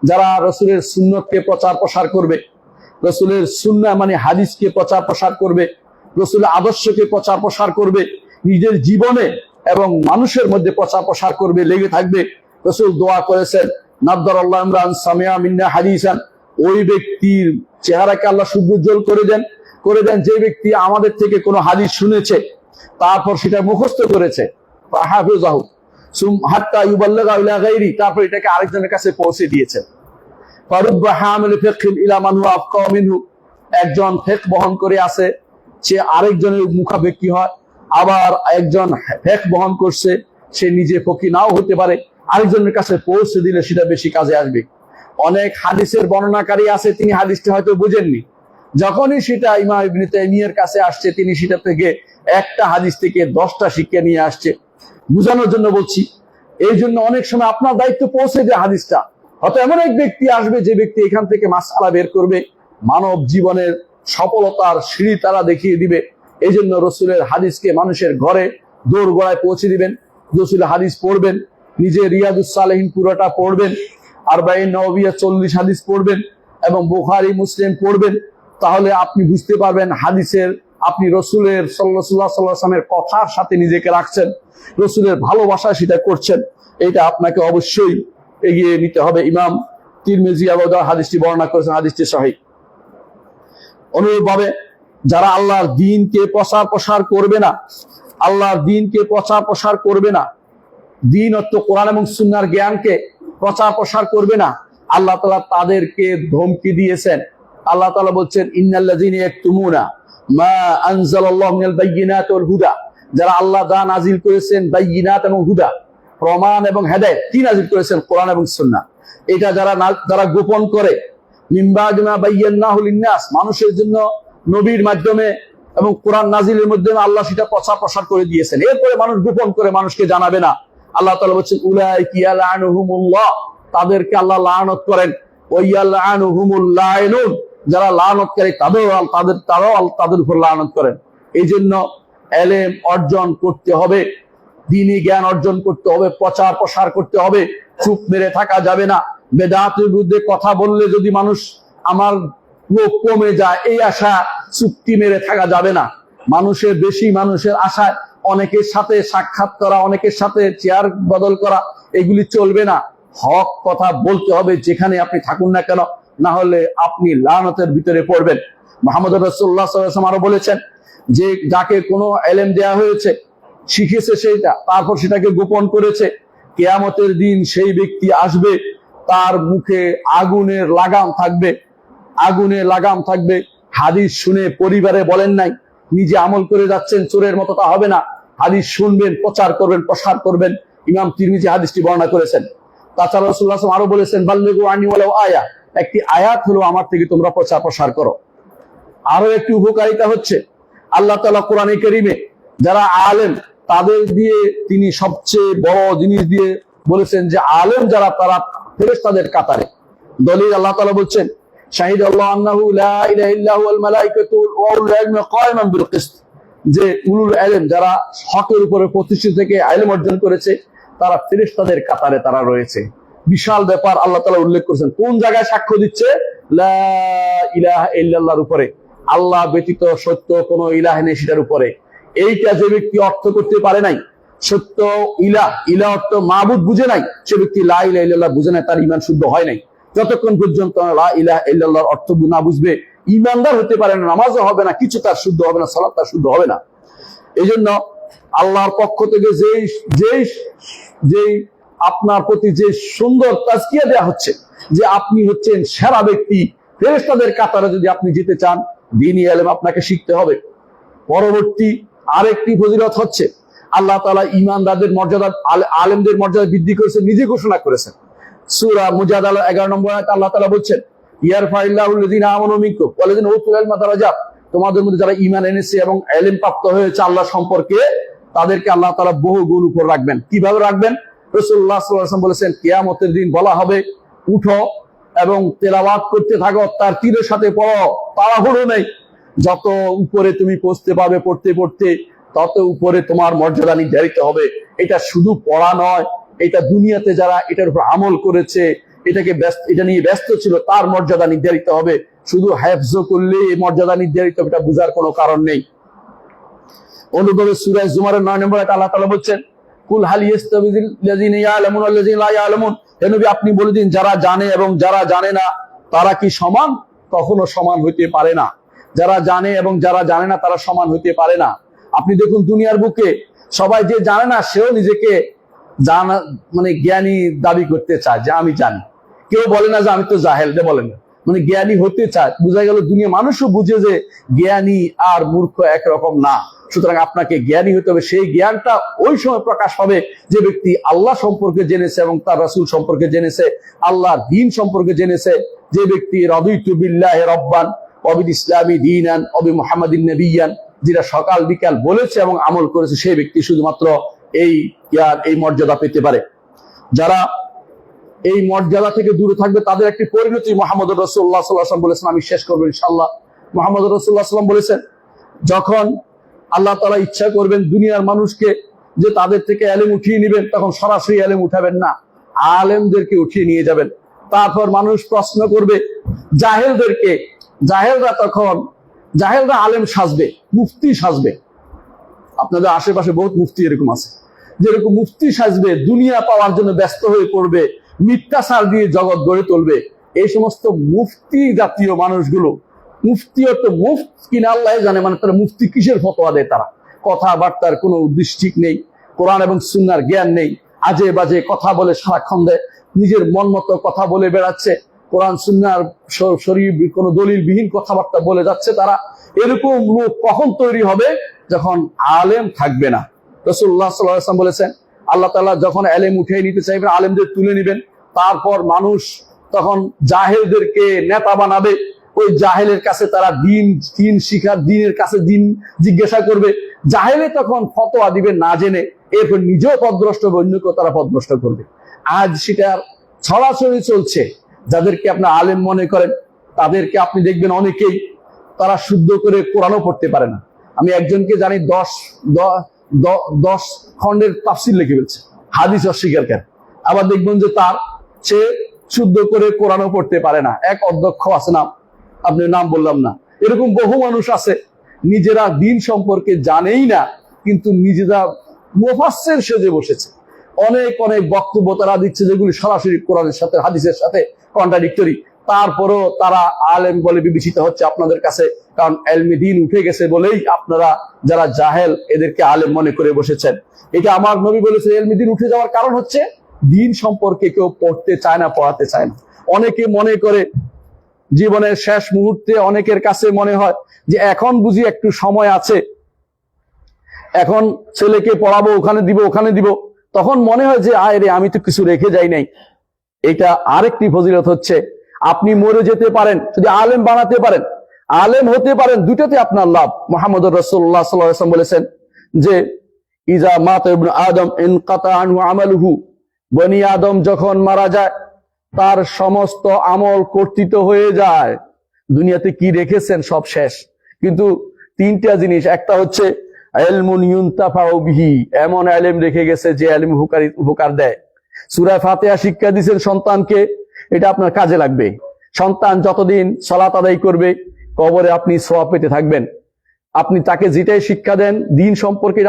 যারা রাসূলের সুন্নতকে প্রচার প্রসার করবে, রাসূলের সুন্নাহ মানে হাদিসকে প্রচার প্রসার করবে, রাসূলের আদর্শকে প্রচার প্রসার করবে, নিজের জীবনে এবং মানুষের মধ্যে প্রচার প্রসার করবে, লেগে থাকবে। রাসূল দোয়া করেছেন, নাদ্দারাল্লাহু ইমরান সামিআ মিন্না হাদিসান, ওই ব্যক্তির চেহারাকে আল্লাহ সুউজ্জ্বল করে দেন যে ব্যক্তি আমাদের থেকে কোনো হাদিস শুনেছে, তারপর সেটা মুখস্থ করেছে, হাফিজাহু হাত্তা ইউবাল্লিগা ইলা গায়রি, তারপর এটাকে আরেকজনের কাছে পৌঁছে দিয়েছে। ফারুব্বা হামিল ফিকহিন ইলা মান হুয়া আফকাহু মিনহু, একজন ফিকহ বহন করে আছে, সে আরেকজনের মুখাপেক্ষী হয়। আবার একজন ফিকহ বহন করছে, সে নিজে ফকিহ নাও হতে পারে, আরেকজনের কাছে পৌঁছে দিলে সেটা বেশি কাজে আসবে। অনেক হাদিসের বর্ণনাকারী আছে, তিনি হাদিসটা হয়তো বুঝেননি, যখনই সেটা ইমাম ইবনে তাইমিয়ার কাছে আসছে, তিনি সেটা থেকে একটা হাদিস থেকে 10টা শিক্ষা নিয়ে আসছে। বুঝানোর জন্য বলছি। এই জন্য অনেক সময় আপনার দায়িত্ব পৌঁছে দেয় হাদিসটা। হয়তো এমন এক ব্যক্তি আসবে যে ব্যক্তি এখান থেকে মাসআলা বের করবে, মানব জীবনের সফলতার সিঁড়ি তারা দেখিয়ে দিবে। এই জন্য রসুলের হাদিসকে মানুষের ঘরে দৌড় গোড়ায় পৌঁছে দিবেন। রসুলের হাদিস পড়বেন, নিজে রিয়াদুস সালেহিন পুরোটা পড়বেন, আরবাঈন নওয়াবিয়া 40 হাদিস পড়বেন, এবং বুখারী মুসলিম পড়বেন। তাহলে আপনি বুঝতে পারবেন হাদিসের, আপনি রসুলের সাল্লাল্লাহু আলাইহি ওয়াসাল্লামের কথার সাথে নিজেকে রাখছেন, রসুলের ভালোবাসা সেটা করছেন। এটা আপনাকে অবশ্যই এগিয়ে নিতে হবে। ইমাম তিরমিজি আবু দাউদ হাদিসটি বর্ণনা করেছেন, হাদিসটি সহিহ। অনুরূপভাবে যারা আল্লাহর দ্বীনকে প্রচার করবে না, আল্লাহর দ্বীনকে প্রচার করবে না, দ্বীন অর্থ কোরআন এবং সুন্নাহর জ্ঞানকে প্রচার করবে না, আল্লাহ তাআলা তাদেরকে ধমকি দিয়েছেন। আল্লাহ তাআলা বলছেন, ইন্নাল্লাযীনা ইয়াকতুমুনা মা আনজালাল্লাহু মিনাল বায়্যিনাতি ওয়াল হুদা, যারা আল্লাহ দা নাজিল করেছেন বায়্যিনাত এবং হুদা, প্রমাণ এবং হেদায়েত, কি নাজিল করেছেন? কোরআন এবং সুন্নাহ। এটা যারা গোপন করে, মিন বা'দি মা বায়্যানাহু লিন-নাস, মানুষের জন্য নবীর মাধ্যমে এবং কোরআন নাজিলের মাধ্যমে আল্লাহ সেটা প্রচার করে দিয়েছেন। এরপরে মানুষ গোপন করে মানুষকে জানাবে না। আল্লাহ তাআলা বলছেন, উলাইকা ইয়ালআনুহুমুল্লাহ, তাদেরকে আল্লাহ লানত করেন। ওয়াইয়ালআনুহুমুল লাইনুন, যারা লানতকারী তারাও তাদের উপর লানত করেন। এই জন্য এলেম অর্জন করতে হবে, দ্বীনি জ্ঞান অর্জন করতে হবে, প্রচার প্রসার করতে হবে। চুপ মেরে থাকা যাবে না। বেদাতের বিরুদ্ধে কথা বললে যদি আমার লোক কমে যায়, এই আশা চুক্তি মেরে থাকা যাবে না। মানুষের আশায় অনেকের সাথে সাক্ষাৎ করা, অনেকের সাথে চেয়ার বদল করা, এগুলি চলবে না। হক কথা বলতে হবে যেখানে আপনি থাকুন না কেন, না হলে আপনি লানতের ভিতরে পড়বেন। মুহাম্মদ রাসূলুল্লাহ সাল্লাল্লাহু আলাইহি ওয়াসাল্লাম আরো বলেছেন যে যাকে কোনো ইলম দেয়া হয়েছে, শিখেছে সেইটা, তারপর সেটাকে গোপন করেছে, কিয়ামতের দিন সেই ব্যক্তি আসবে, তার মুখে আগুনের লাগাম থাকবে। হাদিস শুনে পরিবারে বলেন নাই, নিজে আমল করে যাচ্ছেন, চোরের মতো তা হবে না। হাদিস শুনবেন, প্রচার করবেন, প্রসার করবেন। ইমাম তিরমিজি হাদিসটি বর্ণনা করেছেন। তাছাড়া রাসূলুল্লাহ সাল্লাল্লাহু আলাইহি ওয়াসাল্লাম আরো বলেছেন, বাল্লিগু আন্নী ওয়ালাউ আয়া, একটি আয়াত হলো আমার থেকে তোমরা প্রচার প্রসার করো। আরো একটি উপকারিতা হচ্ছে, আল্লাহ তাআলা কোরআনে কারীমে যারা আলেম তাদের দিয়ে তিনি সবচেয়ে বড় জিনিস দিয়ে বলেছেন যে আলেম যারা তারা ফেরেশতাদের কাতারে। দলিল আল্লাহ তাআলা বলছেন, শাহিদ আল্লাহ আন্নাহু লা ইলাহা ইল্লা হুয়াল মালাইকাতু ওয়া উলুল ইলমি কায়িমান বিল কিসত, যে উলুল ইলম যারা হকের উপরে প্রতিষ্ঠিত থেকে ইলম অর্জন করেছে তারা ফেরেশতাদের কাতারে তারা রয়েছে। বিশাল ব্যাপার আল্লাহ তাআলা উল্লেখ করেছেন। কোন জায়গায় সাক্ষ্য দিচ্ছে? লা ইলাহা ইল্লাল্লাহর উপরে, আল্লাহ ব্যতীত সত্য কোনো ইলাহ নেই সেটার উপরে। এইটা যে ব্যক্তি অর্থ করতে পারে নাই, সত্য ইলাহ অর্থ মাবুদ বুঝে নাই, সে ব্যক্তি লা ইলাহা ইল্লাল্লাহ বুঝে নাই, তার ঈমান শুদ্ধ হয় নাই। যতক্ষণ পর্যন্ত লা ইলাহা ইল্লাল্লাহর অর্থ না বুঝবে, ঈমানদার হতে পারে না, নামাজও হবে না, কিছু তার শুদ্ধ হবে না, সালাত তার শুদ্ধ হবে না। এই জন্য আল্লাহর পক্ষ থেকে যেই আপনার প্রতি যে সুন্দর তাজকিয়া দেয়া হচ্ছে যে আপনি হচ্ছেন সেরা ব্যক্তি, ফেরেশতাদের কাতারে যদি আপনি যেতে চান, দ্বীনি ইলম আপনাকে শিখতে হবে। পরবর্তী আরেকটি ফজিলত হচ্ছে, আল্লাহ তাআলা ঈমানদারদের মর্যাদা, আলেমদের মর্যাদা বৃদ্ধি করেছেন, নিজে ঘোষণা করেছেন। সূরা মুজাদালা 11 নম্বর আয়াতে আল্লাহ তাআলা বলছেন, ইয়ারফাইল্লাহুল লাযিনা আমানু মিনকুম ওয়াল্লাযিনা উতুল ইলমা দারাজাত, তোমাদের মধ্যে যারা ঈমান এনেছে এবং ইলম প্রাপ্ত হয়েছে আল্লাহ সম্পর্কে, তাদেরকে আল্লাহ তাআলা বহু গুণ উপর রাখবেন। কিভাবে রাখবেন? রাসূলুল্লাহ সাল্লাল্লাহু আলাইহি ওয়াসাল্লাম বলেছেন, কিয়ামতের দিন বলা হবে, উঠো এবং তেলাওয়াত করতে থাকো, তার তীরের সাথে পড়ো, তাড়াহুড়ো নেই। যত উপরে তুমি পৌঁছতে পারবে পড়তে পড়তে, তত উপরে তোমার মর্যাদা নির্ধারিত হবে। এটা শুধু পড়া নয়, এটা দুনিয়াতে যারা এটার উপর আমল করেছে, এটা নিয়ে ব্যস্ত ছিল, তার মর্যাদা নির্ধারিত হবে। শুধু হেফজ করলে এই মর্যাদা নির্ধারিত হবে, এটা বোঝার কোনো কারণ নেই। অনুভাবে সূরা জুমারের 9 নম্বর আয়াতে আল্লাহ তাআলা বলছেন, কুল হাল ইয়াস্তাবিল লাযিনা ইয়ালামুন ওয়াল লাযিনা লা ইয়ালামুন, হে নবী আপনি বলে দিন, যারা জানে এবং যারা জানে না তারা কি সমান? কখনো সমান হইতে পারে না। যারা জানে এবং যারা জানে না তারা সমান হইতে পারে না। আপনি দেখুন দুনিয়ার বুকে সবাই যে জানে না সেও নিজেকে জানা জ্ঞানী দাবি করতে চায় যে আমি জানি। কেউ বলে না যে আমি তো জাহেল, বলে না, জ্ঞানী হতে চায়। বোঝা গেল দুনিয়া মানুষও বুঝে যে জ্ঞানী আর মূর্খ একরকম না। সুতরাং আপনাকে জ্ঞানী হতে হবে। সেই জ্ঞানটা ওই সময় প্রকাশ পাবে যে ব্যক্তি আল্লাহ সম্পর্কে জেনেছে এবং তার রাসূল সম্পর্কে জেনেছে, আল্লাহর দ্বীন সম্পর্কে জেনেছে। যে ব্যক্তি রাদিতু বিল্লাহি রাব্বান ওয়া বিল ইসলামি দীনান ওয়া বি মুহাম্মাদিন নাবিয়্যান, যেটা সকাল বিকাল বলেছে এবং আমল করেছে, সেই ব্যক্তি শুধুমাত্র এই মর্যাদা পেতে পারে। যারা এই মর্যাদা থেকে দূরে থাকবে তাদের একটি পরিণতি মুহাম্মদ রাসূলুল্লাহ সাল্লাল্লাহু আলাইহি ওয়াসাল্লাম বলেছেন, আমি শেষ করব ইনশাআল্লাহ। মুহাম্মদ রাসূলুল্লাহ সাল্লাল্লাহু আলাইহি ওয়াসাল্লাম বলেছেন, যখন আল্লাহ তাআলা ইচ্ছা করবেন দুনিয়ার মানুষকে যে তাদের থেকে ইলম উঠিয়ে নেবেন, তখন সরাসরি ইলম উঠাবেন না, আলেমদেরকে উঠিয়ে নিয়ে যাবেন। তারপর মানুষ প্রশ্ন করবে জাহেলদেরকে, জাহেলরা আলেম সাজবে, মুফতি সাজবে। আপনাদের আশেপাশে বহুত মুফতি এরকম আছে, যেরকম মুফতি সাজবে, দুনিয়া পাওয়ার জন্য ব্যস্ত হয়ে পড়বে, মিথ্যাচার দিয়ে জগৎ গড়ে তুলবে। এই সমস্ত মুফতি জাতীয় মানুষগুলো, মুফতি অর্থ মুফত কিনা আল্লাহ জানে, তারা মুফতি কিসের ফতোয়া দেয়? তারা কথাবার্তার কোনো উদ্দেশ্য ঠিক নেই, কোরআন এবং সুন্নাহর জ্ঞান নেই, আজে বাজে কথা বলে সারাক্ষণ দেয়, নিজের মন মতো কথা বলে বেড়াচ্ছে, কোরআন সুন্নাহর শরীর কোনো দলিলবিহীন কথাবার্তা বলে যাচ্ছে তারা। এরকম লোক কখন তৈরি হবে? যখন আলেম থাকবে না। রাসূলুল্লাহ সাল্লাল্লাহু আলাইহি ওয়াসাল্লাম বলেছেন, আল্লাহ তাআলা যখন ইলম উঠিয়ে নিতে চাইবেন, আলেমদের তুলে নেবেন, তারপর মানুষ তখন জাহেলদেরকে নেতা বানাবে। ওই জাহেলের কাছে তারা দিন শিখার, দিনের কাছে দিন জিজ্ঞাসা করবে। জাহেলে তখন ফতোয়া দিবে না জেনে, এরপর নিজেও পথভ্রষ্ট হবে, অন্যকেও তারা পথভ্রষ্ট করবে। আজ সেটার ছড়াছড়ি চলছে। যাদেরকে আপনার আলেম মনে করেন তাদেরকে আপনি দেখবেন অনেকেই তারা শুদ্ধ করে কোরআনও পড়তে পারে না। আমি একজনকে জানি 10 খণ্ডের তাফসীর লিখে ফেলছে, হাদিস অস্বীকার করে। আবার দেখবেন যে সে শুদ্ধ করে কোরআনও পড়তে পারে না। এক অধ্যক্ষ আছে, নাম আপনি নাম বললাম না, এরকম বহু মানুষ আছে নিজেরা দিন সম্পর্কে জানেই না, কিন্তু নিজেরা মুফাসসির সেজে বসেছে। অনেক অনেক বক্তব্য তারা দিচ্ছে যেগুলি সরাসরি কোরআনের সাথে হাদিসের সাথে কন্ট্রাডিক্টরি, তারপরও তারা আলেম বলে বিবেচিত হচ্ছে আপনাদের কাছে। কারণ এলমে দ্বীন উঠে গেছে বলেই আপনারা যারা জাহেল এদেরকে আলেম মনে করে বসেছেন। এটা আমার নবী বলেছে, এলমে দ্বীন উঠে যাওয়ার কারণ হচ্ছে দিন সম্পর্কে কেউ পড়তে চায় না, পড়াতে চায় না। অনেকে মনে করে জীবনের শেষ মুহূর্তে অনেকের কাছে মনে হয় যে এখন বুঝি একটু সময় আছে, এখন ছেলেকে পড়াবো, ওখানে দিব, তখন মনে হয় যে আয় রে আমি তো কিছু রেখে যাই নাই। এটা আরেকটি ফজিলত হচ্ছে আপনি মরে যেতে পারেন, যদি আলেম বানাতে পারেন, আলেম হতে পারেন, দুটাতে আপনার লাভ। মুহাম্মদুর রাসূলুল্লাহ সাল্লাল্লাহু আলাইহি ওয়াসাল্লাম বলেছেন যে ইজা মাতা ইবনু আদম ইনকাতা আনহু আমালুহু, বনি আদম যখন মারা যায় তার সমস্ত আমল কর্তৃত হয়ে যায়। দুনিয়াতে কি রেখেছেন সব শেষ। কিন্তু তিনটা জিনিস, একটা হচ্ছে ইলমুন ইউনতাফাউ বিহি, এমন ইলম রেখে গেছে যে ইলম উপকার দেয়। সূরা ফাতিহা শিক্ষা দিয়েছেন সন্তানকে, এটা আপনার কাজে লাগবে। সন্তান যতদিন সালাত আদায় করবে কবরে আপনি সওয়াব পেতে থাকবেন। আপনি তাকে যেটাই শিক্ষা দেন দিন সম্পর্কে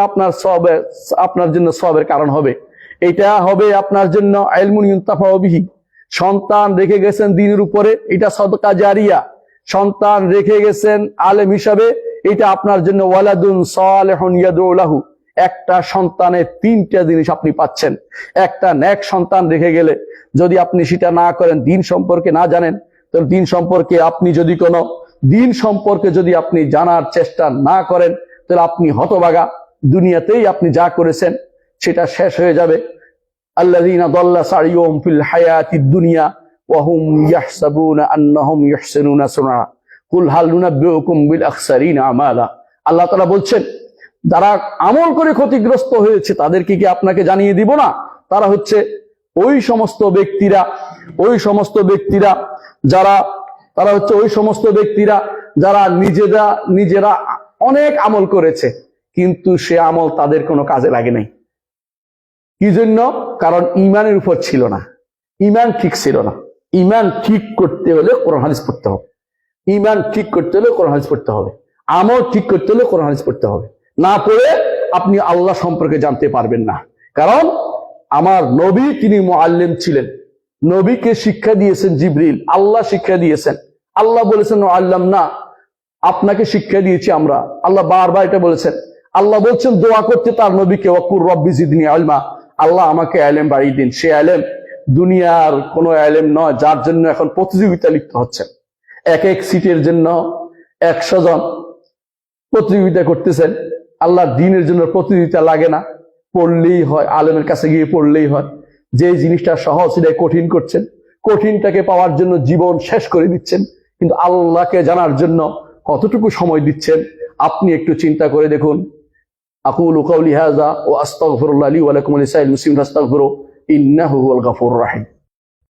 আপনার জন্য সওয়াবের কারণ হবে। এটা হবে আপনার জন্য ইলমুন ইউনতাফাউ বিহি। সন্তান রেখে গেছেন দ্বীনের উপরে, এটা সাদকা জারিয়া। সন্তান রেখে গেছেন আলেম হিসাবে, এটা আপনার জন্য ওয়ালাদুন সালিহুন ইয়াদউ লাহু। একটা সন্তানের তিনটা জিনিস আপনি পাচ্ছেন। একটা নেক সন্তান রেখে গেলে যদি আপনি সেটা না করেন, দিন সম্পর্কে না জানেন, তাহলে দিন সম্পর্কে যদি আপনি জানার চেষ্টা না করেন, তাহলে আপনি হতভাগা। দুনিয়াতেই আপনি যা করেছেন সেটা শেষ হয়ে যাবে। আল্লাযীনা দাল্লা সাইয়ুহুম ফিল হায়াতিদ দুনিয়া ওয়া হুম ইয়াহসাবুনা আন্নাহুম ইহসিনুনা সুনআ কুল হাল নুনাব্বিউকুম বিল আখসারিনা আমালা। আল্লাহ তাআলা বলছেন, যারা আমল করে ক্ষতিগ্রস্ত হয়েছে তাদেরকে কি আপনাকে জানিয়ে দিব না? তারা হচ্ছে ওই সমস্ত ব্যক্তিরা যারা নিজেরা অনেক আমল করেছে, কিন্তু সে আমল তাদের কোনো কাজে লাগে নাই। কি জন্য? কারণ ঈমানের উপর ছিল না, ঈমান ঠিক ছিল না। ঈমান ঠিক করতে হলে কোরআন হাদিস পড়তে হবে। ঈমান ঠিক করতে হলে কোরআন হাদিস পড়তে হবে। আমল ঠিক করতে হলে কোরআন হাদিস পড়তে হবে। না পড়ে আপনি আল্লাহ সম্পর্কে জানতে পারবেন না। কারণ আমার নবী তিনি মুআল্লিম ছিলেন, নবীকে শিক্ষা দিয়েছেন জিবরিল, আল্লাহ শিক্ষা দিয়েছেন। আল্লাহ বলেছেন আল্লামনা, আপনাকে শিক্ষা দিয়েছি আমরা। আল্লাহ বারবার এটা বলেছেন। আল্লাহ বলছেন দোয়া করতে তার নবীকে, ওয়াকুর রব্বি জিদনি ইলমা, আল্লাহ আমাকে ইলম বাড়িয়ে দিন। সে ইলম দুনিয়ার কোনো ইলম নয় যার জন্য এখন প্রতিযোগিতা লিপ্ত হচ্ছেন। এক এক সিটের জন্য 100 জন প্রতিযোগিতা করতেছেন। আল্লাহর দ্বীনের জন্য প্রতিযোগিতা লাগে না, পড়লেই হয়, আলেমের কাছে গিয়ে পড়লেই হয়। যে জিনিসটা সহজ সেটাই কঠিন করছেন, কঠিনটাকে পাওয়ার জন্য জীবন শেষ করে দিচ্ছেন, কিন্তু আল্লাহকে জানার জন্য কতটুকু সময় দিচ্ছেন আপনি একটু চিন্তা করে দেখুন। আকুলু কাউলি হাযা ওয়া আস্তাগফিরুল্লাহ লি ওয়া লাকুম ওয়া লিসাইরিল মুসলিমিন ফাস্তাগফিরু ইন্নাহু হুয়াল গফুরুর রাহিম।